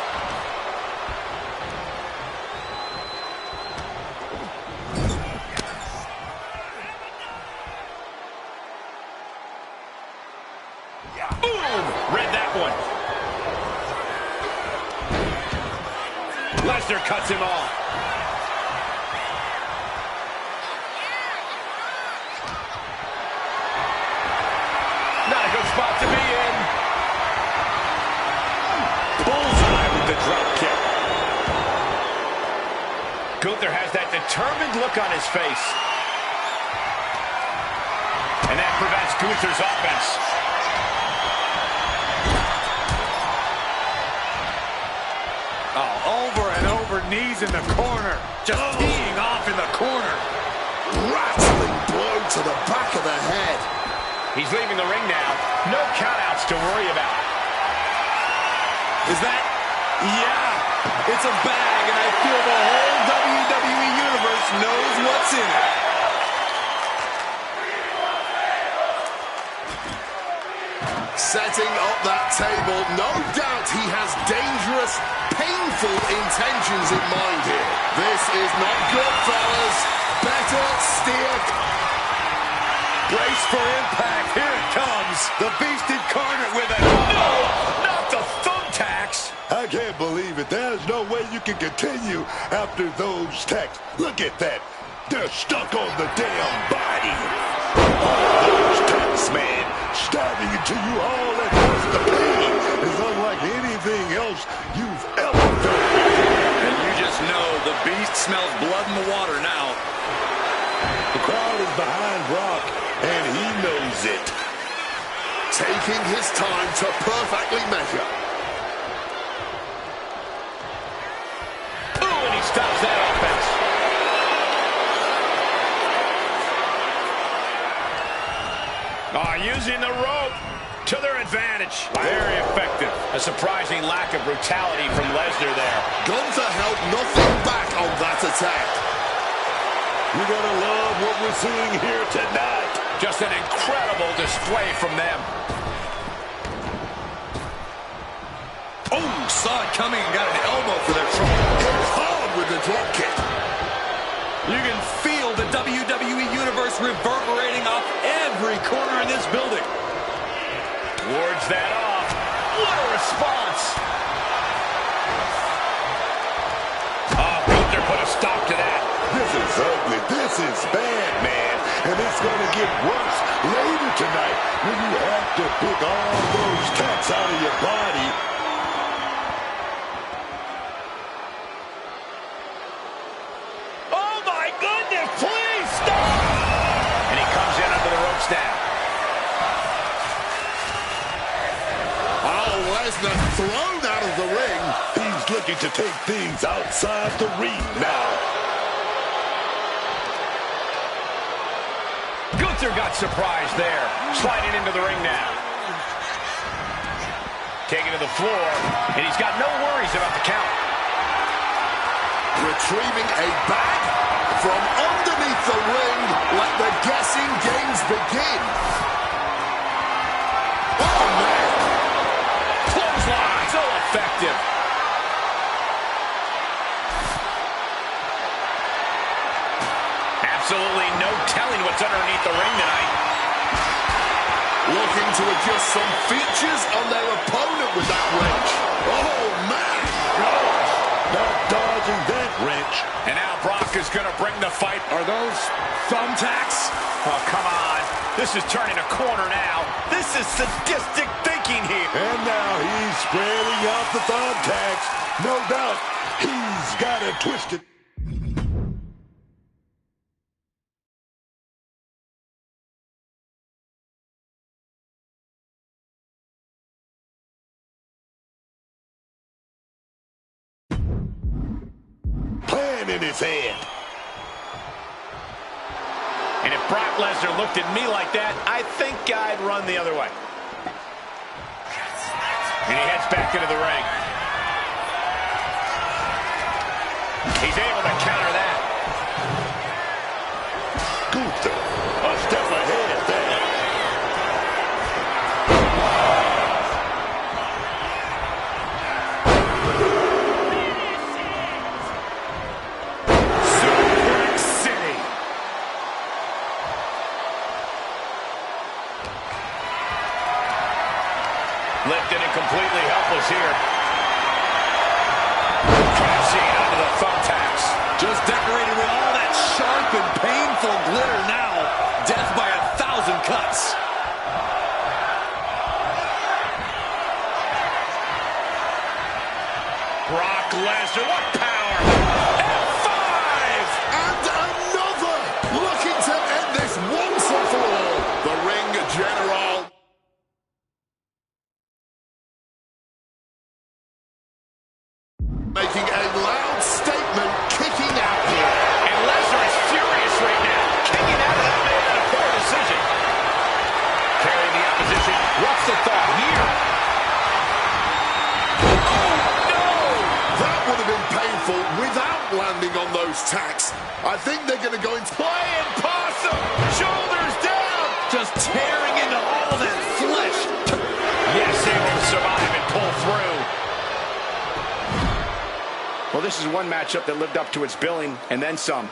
Boom! Read that one. Lesnar cuts him off. Not a good spot to be in. Bullseye with the drop kick. Gunther has that determined look on his face. And that prevents Gunther's offense.
oh, over and over, knees in the corner. Just teeing off in the corner.
Rattling blow to the back of the head.
He's leaving the ring now. No countouts to worry about.
Is that? Yeah, it's a bag, and I feel the whole WWE Universe knows what's in it.
Setting up that table. No doubt he has dangerous, painful intentions in mind here. This is not good, fellas. Better steer.
Brace for impact. Here it comes. The Beast Incarnate with it.
No! Not the thumbtacks!
I can't believe it. There's no way you can continue after those tacks. Look at that. They're stuck on the damn body. Oh, those tacks, man. Stabbing into you all at once. The pain is unlike anything else you've ever felt.
And you just know the Beast smells blood in the water now.
The crowd is behind Brock, and he knows it.
Taking his time to perfectly measure.
Ooh, and he stops that offense. Using the rope to their advantage. Very effective. A surprising lack of brutality from Lesnar there.
Gunther held nothing back on that attack.
You're going to love what we're seeing here tonight.
Just an incredible display from them.
Oh, saw it coming and got an elbow for their trouble.
Hit hard with the drop kick.
You can feel the WWE Universe reverberating off every corner in this building.
Wards that off. What a response. Oh, Gunther put a stop to that.
This is ugly. This is bad, man. And it's going to get worse later tonight when you have to pick all those tacks out of your body.
Oh, my goodness. Please stop. And he comes in under the ropes now.
Oh, Lesnar thrown out of the ring.
He's looking to take things outside the ring now.
Gunther got surprised there. Sliding into the ring now. Taken to the floor, and he's got no worries about the count.
Retrieving a bag from underneath the ring. Let the guessing games begin. Oh, man.
Clothesline, so effective. Absolutely no telling what's underneath the ring tonight.
Looking to adjust some features on their opponent with that wrench. Oh, man.
Oh, is going to bring the fight.
Are those thumbtacks?
Oh, come on. This is turning a corner now. This is sadistic thinking here.
And now he's spreading out the thumbtacks. No doubt he's got it twisted. Plan in his hand.
And if Brock Lesnar looked at me like that, I think I'd run the other way. And he heads back into the ring. He's able to counter that.
Gunther, a step ahead there.
Suplex City. Lifted and completely helpless here. Crashing onto the thumbtacks.
Just decorated with all that sharp and painful glitter now. Death by 1,000 cuts.
Brock Lesnar, what power! F5!
And another! Looking to end this once and for all. The ring general. Making a loud statement, kicking out here.
And Lesnar is furious right now. Kicking out of that man in a poor decision. Carrying the opposition. What's the thought here? Oh, no!
That would have been painful without landing on those tacks. I think they're going to go into
Playing possum. Shoulders down.
Just tearing into all that flesh.
Yes, able to survive and pull through.
Well, this is one matchup that lived up to its billing, and then some.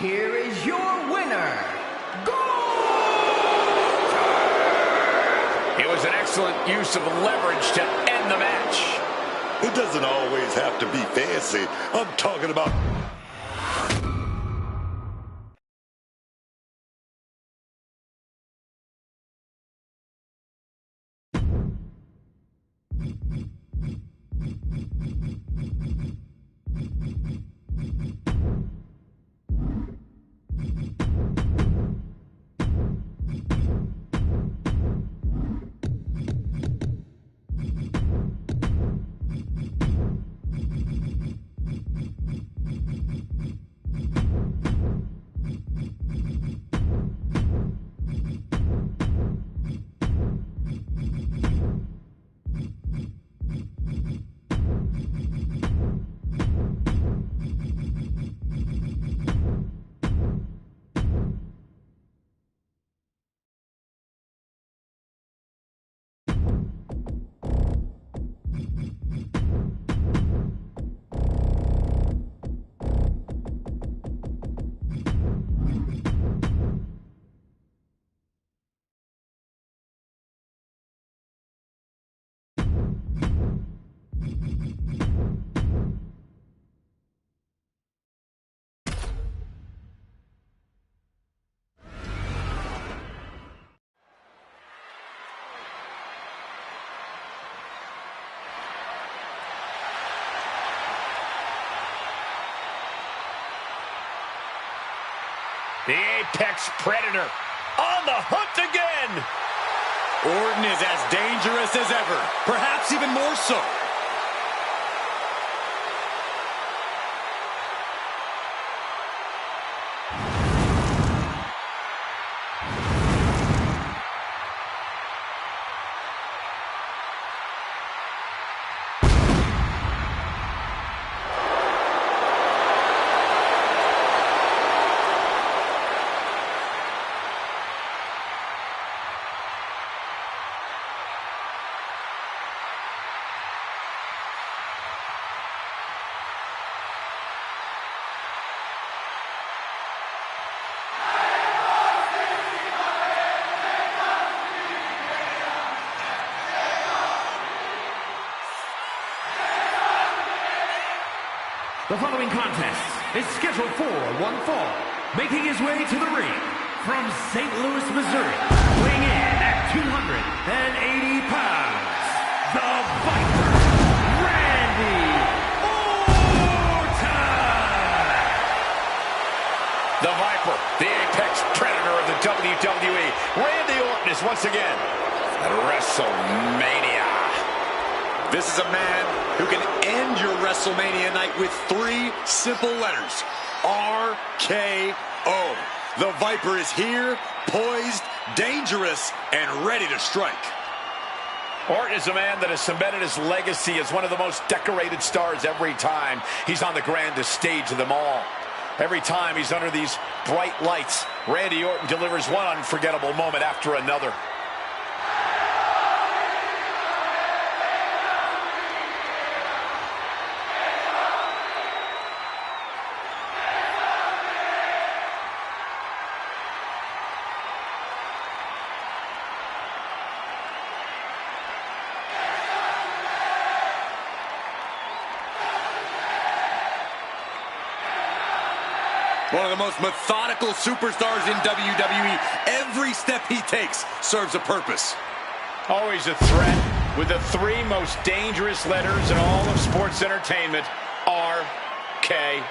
Here is your winner,
It was an excellent use of leverage to end the match.
It doesn't always have to be fancy. I'm talking about...
The Apex Predator on the hunt again.
Orton is as dangerous as ever, perhaps even more so.
The following contest is scheduled for one fall. Making his way to the ring from St. Louis, Missouri, weighing in at 280 pounds, the Viper, Randy Orton!
The Viper, the apex predator of the WWE, Randy Orton is once again at WrestleMania.
This is a man who can end your WrestleMania night with 3 simple letters. RKO. The Viper is here, poised, dangerous, and ready to strike.
Orton is a man that has cemented his legacy as one of the most decorated stars every time he's on the grandest stage of them all. Every time he's under these bright lights, Randy Orton delivers one unforgettable moment after another.
One of the most methodical superstars in WWE. Every step he takes serves a purpose.
Always a threat with the 3 most dangerous letters in all of sports entertainment, RKO.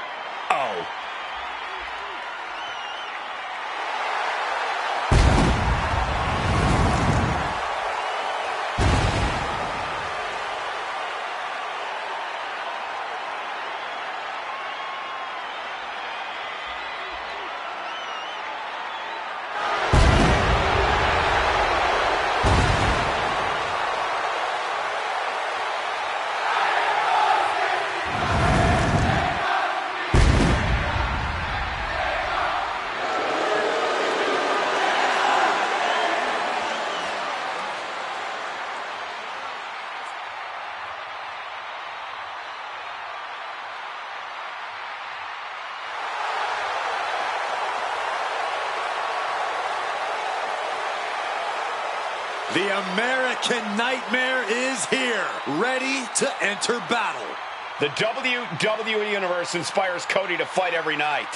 The American Nightmare is here, ready to enter battle.
The WWE Universe inspires Cody to fight every night.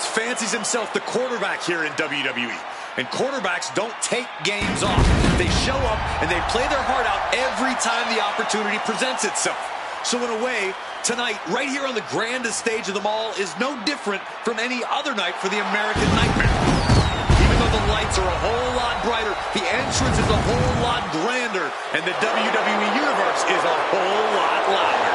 Fancies himself the quarterback here in WWE. And quarterbacks don't take games off. They show up and they play their heart out every time the opportunity presents itself. So in a way, tonight, right here on the grandest stage of them all, is no different from any other night for the American Nightmare. Even though the lights are a whole lot brighter, the entrance is a whole lot grander, and the WWE Universe is a whole lot louder.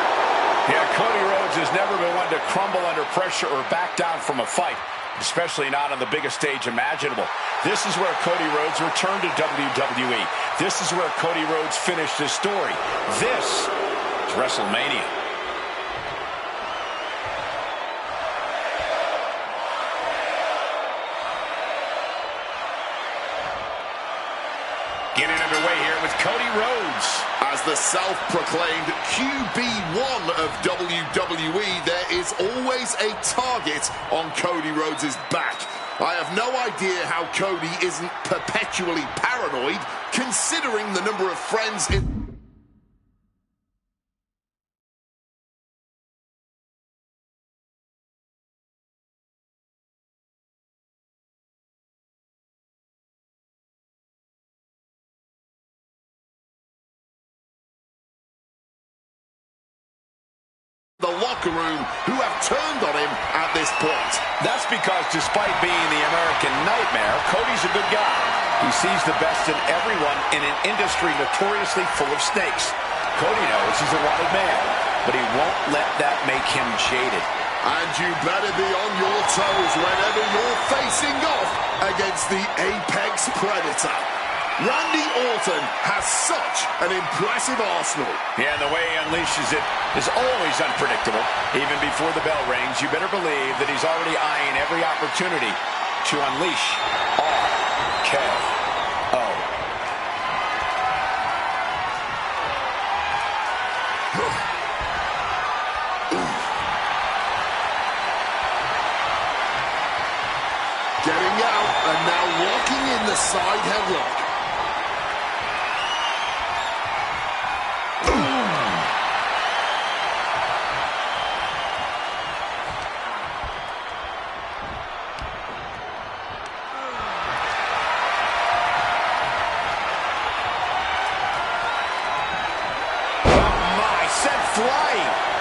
Yeah, Cody Rhodes has never been one to crumble under pressure or back down from a fight, especially not on the biggest stage imaginable. This is where Cody Rhodes returned to WWE. This is where Cody Rhodes finished his story. This is WrestleMania. Getting underway here with Cody Rhodes.
As the self-proclaimed QB1 of WWE, there is always a target on Cody Rhodes' back. I have no idea how Cody isn't perpetually paranoid, considering the number of friends in... the locker room who have turned on him at this point.
That's because despite being the American Nightmare, Cody's a good guy. He sees the best in everyone in an industry notoriously full of snakes. Cody knows he's a wanted man, but he won't let that make him jaded.
And you better be on your toes whenever you're facing off against the Apex Predator. Randy Orton has such an impressive arsenal.
Yeah, and the way he unleashes it is always unpredictable. Even before the bell rings, you better believe that he's already eyeing every opportunity to unleash RKO.
Getting out and now locking in the side headlock.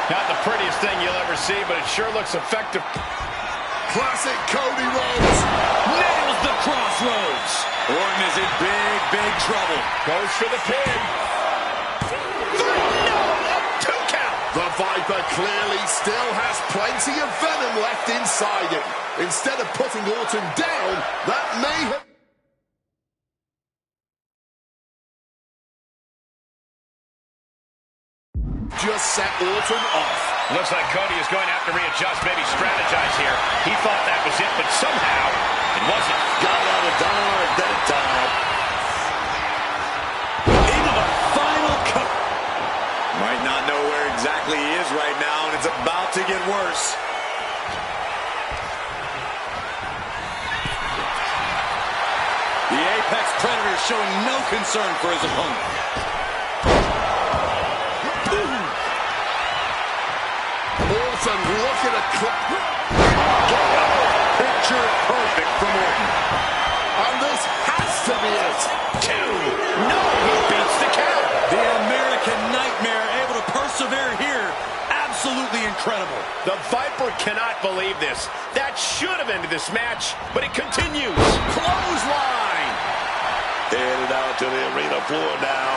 Not the prettiest thing you'll ever see, but it sure looks effective.
Classic Cody Rhodes.
Nails the crossroads. Orton is in big, big trouble.
Goes for the pin. Two count.
The Viper clearly still has plenty of venom left inside him. Instead of putting Orton down, that may have... just set Orton off.
Looks like Cody is going to have to readjust, maybe strategize here. He thought that was it, but somehow it wasn't.
Got out of dodge that time.
Into the final cut. Might not know where exactly he is right now, and it's about to get worse. The Apex Predator showing no concern for his opponent.
Orton looking at...
Picture perfect from Orton.
And this has to be it.
Two. No, he beats the count.
The American Nightmare able to persevere here. Absolutely incredible.
The Viper cannot believe this. That should have ended this match, but it continues. Clothesline.
Headed out to the arena floor now.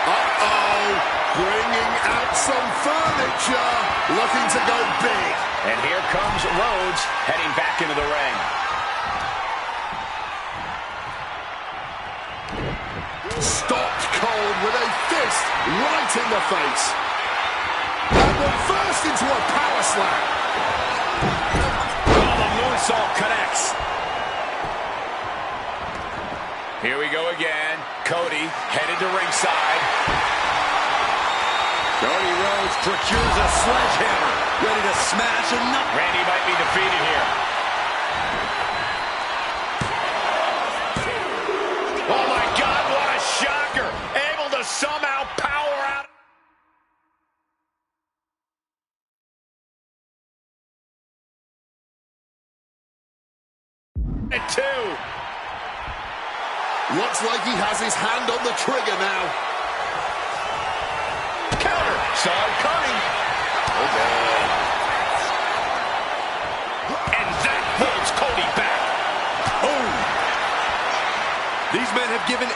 Uh-oh. Bringing out some furniture. Looking to go big.
And here comes Rhodes heading back into the ring.
Stopped cold with a fist right in the face. And reversed into a power slam.
Oh, the moonsault connects. Here we go again. Cody headed to ringside.
Cody Rhodes procures a sledgehammer, ready to smash a nut.
Randy might be defeated here. Oh my God, what a shocker! Able to somehow power out. And two.
Looks like he has his hand on the trigger now.
Counter. Saw it coming. Oh, man. And that holds Cody back.
Oh. These men have given...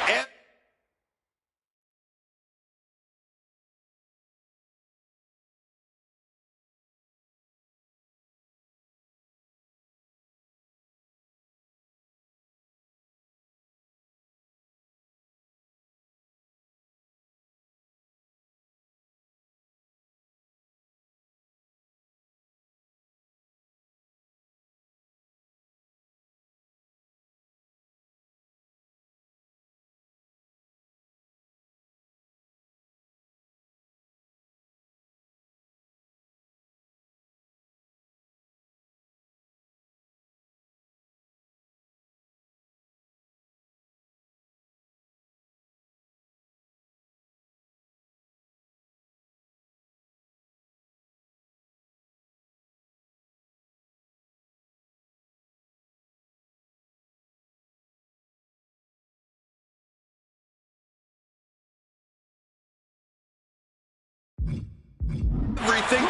everything.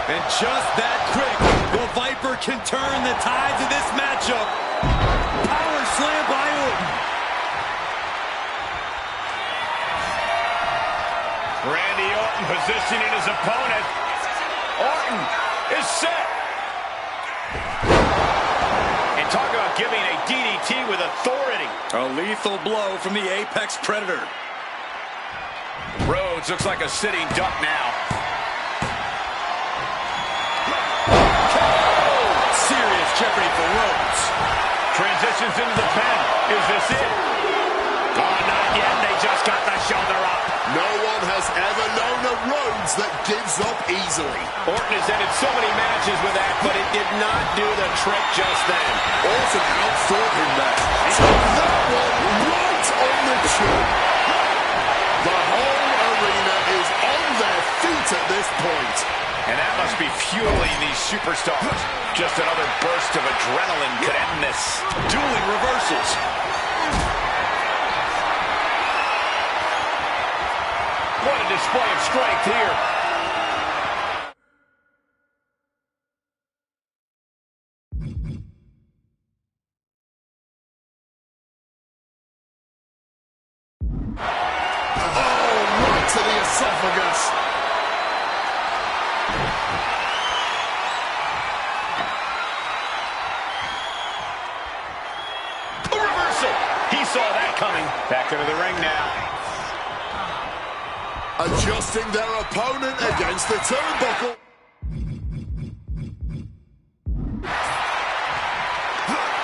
And just that quick, the Viper can turn the tides of this matchup.
Randy Orton positioning his opponent. Orton is set. And talk about giving a DDT with authority.
A lethal blow from the Apex Predator.
Rhodes looks like a sitting duck now.
Serious jeopardy for Rhodes.
Transitions into the pen. Is this it? Oh, not yet. They just got the shoulder up.
No one has ever known a Rhodes that gives up easily.
Orton has ended so many matches with that, but it did not do the trick just then.
Orton outthought him there. Took that one right on the chin. The whole arena is on their feet at this point.
And that must be fueling these superstars. Just another burst of adrenaline could end this.
Dueling reversals.
What a display of strength here.
Oh, right to the esophagus.
A reversal. He saw that coming. Back into the ring now.
Adjusting their opponent against the turnbuckle.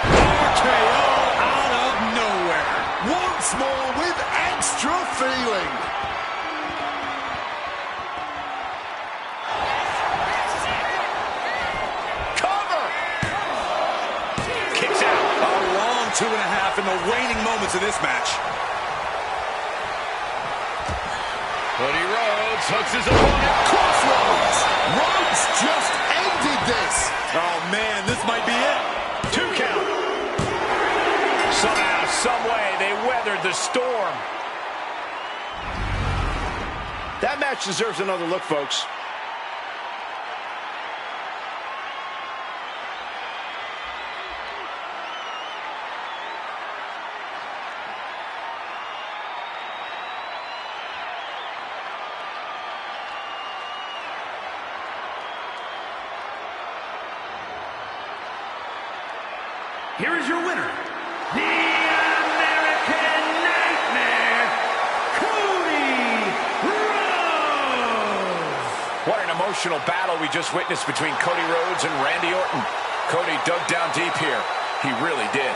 RKO out of nowhere.
Once more with extra feeling.
Cover. Kicks out.
A long 2.5 in the waning moments of this match.
Cody Rhodes hooks his opponent.
Crossroads. Rhodes just ended this.
Oh, man, this might be it.
2 count. Somehow, some way, they weathered the storm.
That match deserves another look, folks.
Here is your winner, the American Nightmare, Cody Rhodes.
What an emotional battle we just witnessed between Cody Rhodes and Randy Orton. Cody dug down deep here. He really did.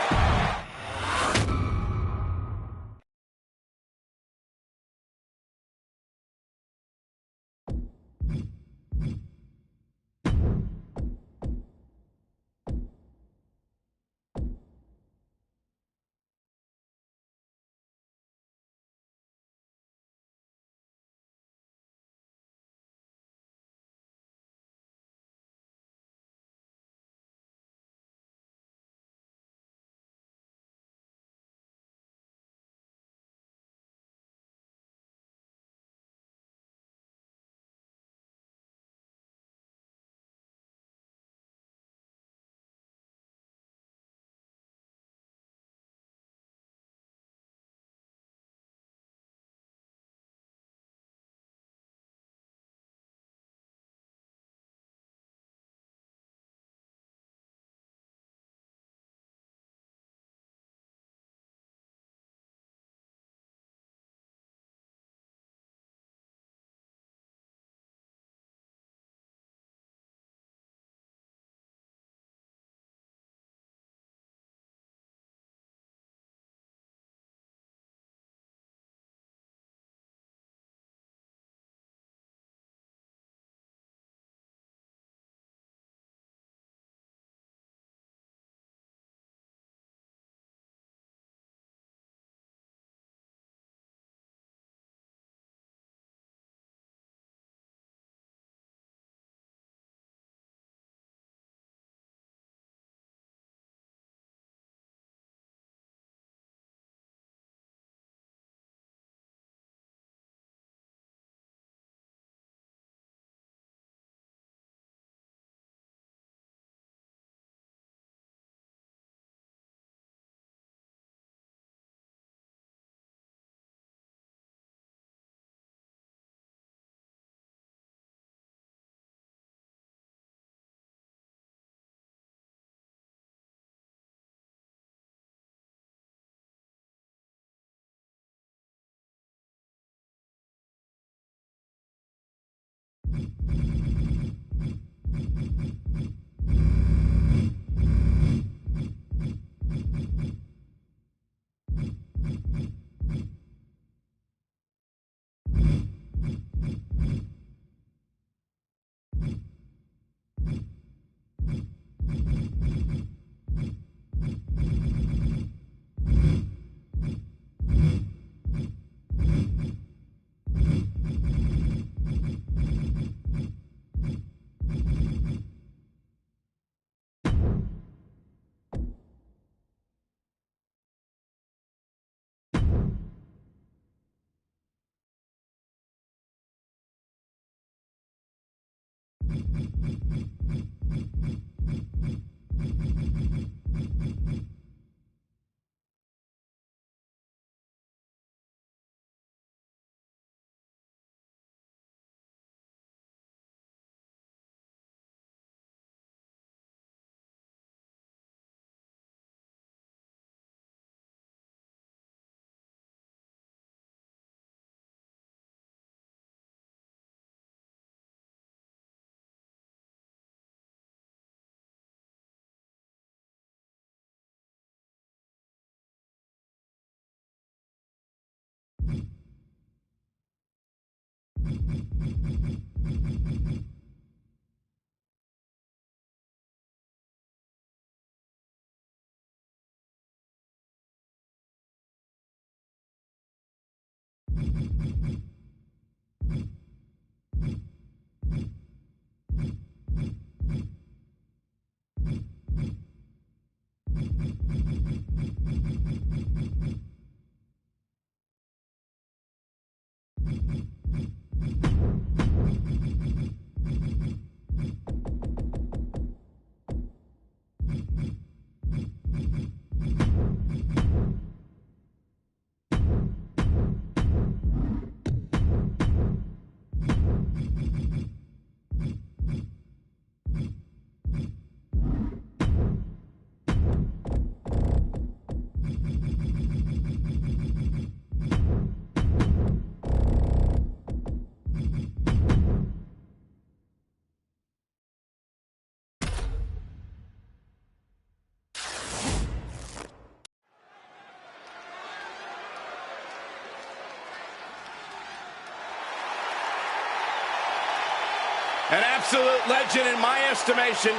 An absolute legend in my estimation,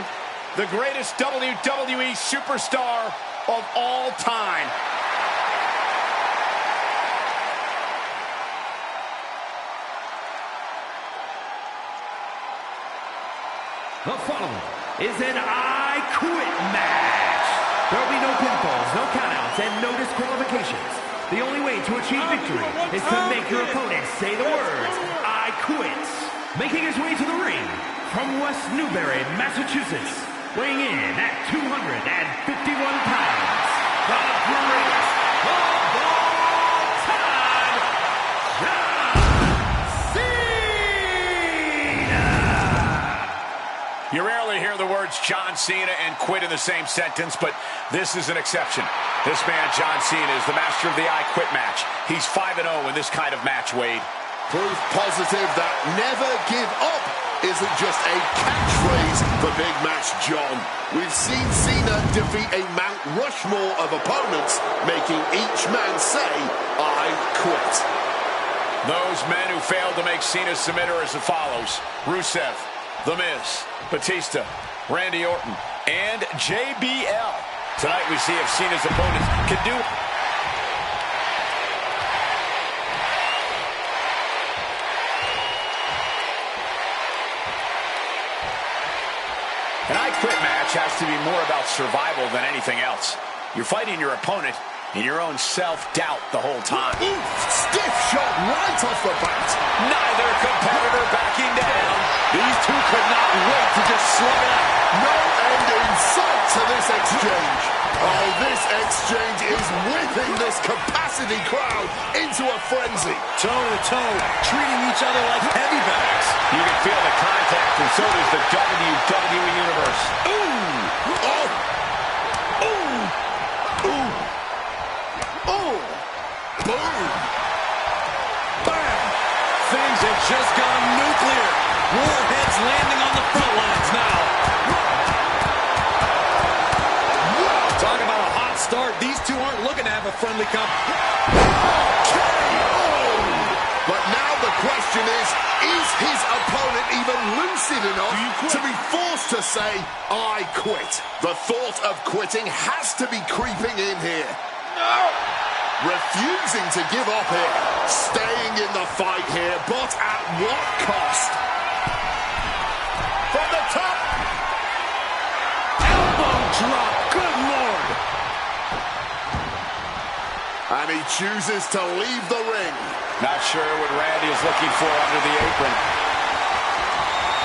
the greatest WWE superstar of all time.
The following is an I Quit match. There will be no pinfalls, no countouts, and no disqualifications. The only way to achieve victory is to make your opponent say the words, I quit. Making his way to the ring from West Newbury, Massachusetts, weighing in at 251 pounds, the greatest of all time, John Cena!
You rarely hear the words John Cena and quit in the same sentence, but this is an exception. This man, John Cena, is the master of the I Quit match. He's 5-0 in this kind of match, Wade.
Proof positive that never give up isn't just a catchphrase for Big Match John. We've seen Cena defeat a Mount Rushmore of opponents, making each man say, I quit.
Those men who failed to make Cena submit are as follows: Rusev, The Miz, Batista, Randy Orton, and JBL. Tonight we see if Cena's opponents can do it. An I Quit match has to be more about survival than anything else. You're fighting your opponent in your own self-doubt the whole time.
Ooh, stiff shot right off the bat.
Neither competitor backing down.
These two could not wait to just slug it out. No end in sight to this exchange. Oh, this exchange is whipping this capacity crowd into a frenzy.
Toe to toe, treating each other like heavy bags.
You can feel the contact, and so does the WWE Universe.
Ooh! Oh! Ooh! Ooh! Oh! Boom!
Bam! Things have just gone nuclear. Warheads landing on the front lines now. Talk about a hot start. These two aren't looking to have a friendly
But now the question is his opponent even lucid enough to be forced to say, I quit? The thought of quitting has to be creeping in here. No! Refusing to give up here. Staying in the fight here, but at what cost?
From the top.
elbow drop. Good Lord.
And he chooses to leave the ring.
Not sure what Randy is looking for under the apron.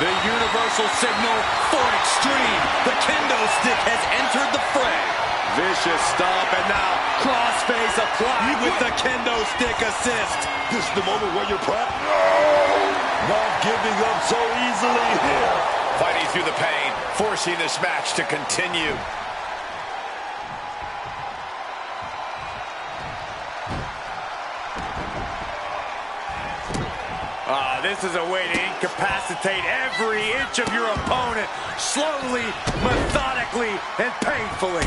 The universal signal for extreme. The kendo stick has entered the fray. Vicious stomp, and now crossface applied with the kendo stick assist.
This is the moment where you're proud. Not giving up so easily here.
Fighting through the pain, forcing this match to continue.
This is a way to incapacitate every inch of your opponent, slowly, methodically, and painfully.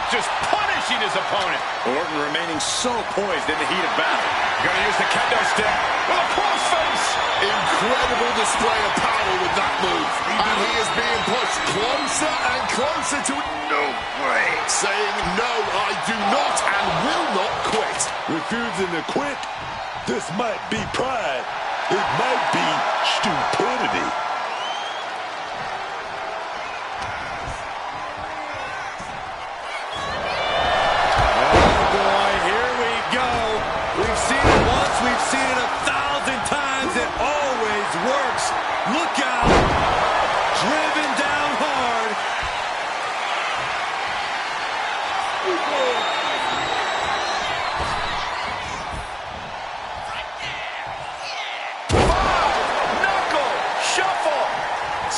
Just punishing his opponent.
Orton remaining so poised in the heat of battle.
Gonna use the kendo stick with a crossface.
Incredible display of power with that move. And he is being pushed closer and closer to no way. Saying, no, I do not and will not quit.
Refusing to quit. This might be pride. It might be stupidity.
Oh boy, here we go. We've seen it once, we've seen it 1,000 times. It always works. Look out. Driven down hard.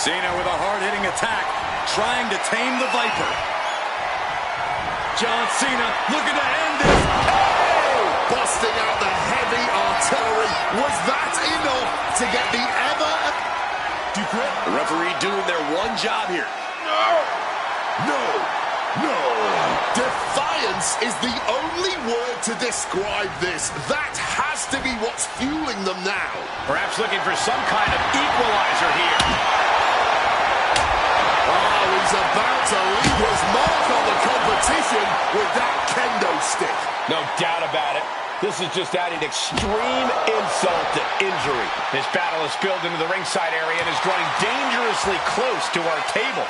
Cena with a hard-hitting attack, trying to tame the Viper. John Cena looking to end this.
Oh! Busting out the heavy artillery. Was that enough to get the ever...
Do you quit? The referee doing their one job here.
No.
Defiance is the only word to describe this. That has to be what's fueling them now.
Perhaps looking for some kind of equalizer here.
Oh, he's about to leave his mark on the competition with that kendo stick.
No doubt about it. This is just adding extreme insult to injury. This battle is spilled into the ringside area and is drawing dangerously close to our table.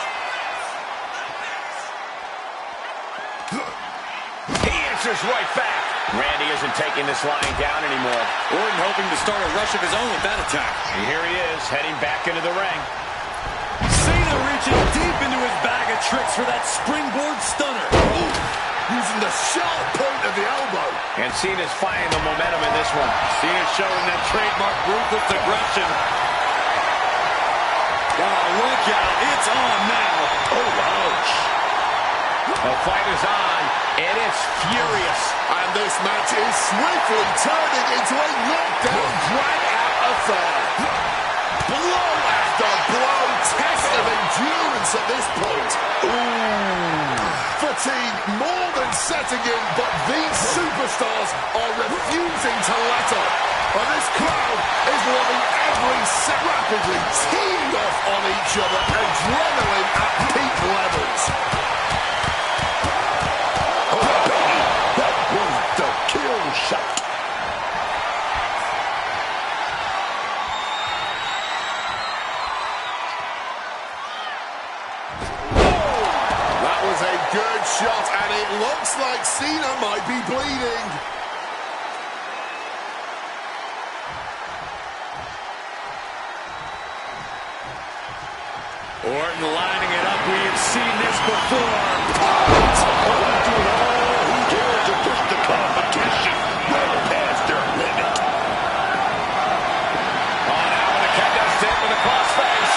He answers right back. Randy isn't taking this lying down anymore.
Orton hoping to start a rush of his own with that attack.
And here he is, heading back into the ring.
Cena reaching deep into his bag of tricks for that springboard stunner.
Ooh, using the sharp point of the elbow.
And Cena's finding the momentum in this one.
Cena showing that trademark ruthless aggression. Oh, look out. It's on now.
Oh, ouch.
The fight is on, and it's furious.
And this match is swiftly turning into a knockdown, drag-out affair. Blow after blow, test of endurance at this point. Ooh. Fatigue more than setting in, but these superstars are refusing to let up. And this crowd is loving every set, rapidly teeing off on each other, adrenaline at peak levels.
That was the kill shot.
That was a good shot, and it looks like Cena might be bleeding.
Orton lining it up. We have seen this before.
Orton doing all he can to push the competition well past their limit.
On out with a kendo stick with a crossface.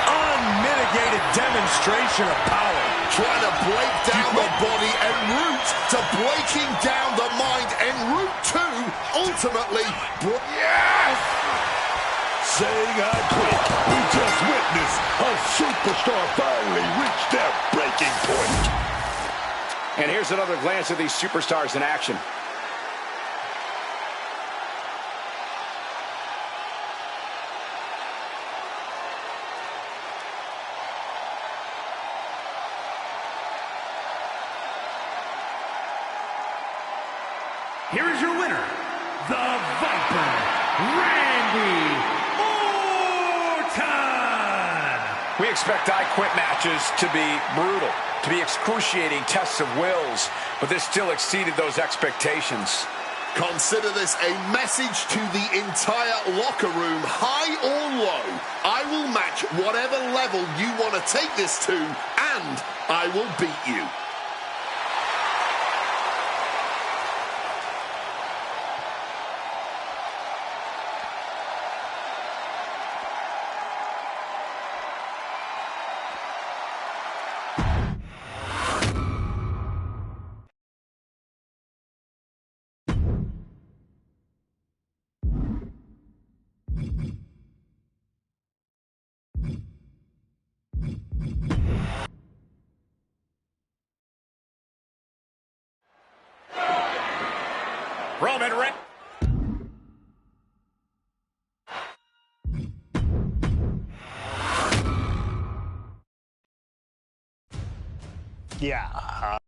Unmitigated demonstration of power.
Trying to break down the body en route to breaking down the mind en route to ultimately... Yes!
Saying I quit. We just witnessed a superstar finally reach their breaking point.
And here's another glance at these superstars in action.
Here is your winner, the Viper, Randy Orton.
We expect I Quit matches to be brutal, to be excruciating tests of wills, but this still exceeded those expectations.
Consider this a message to the entire locker room, high or low. I will match whatever level you want to take this to, and I will beat you.
Roman Reigns.
Yeah.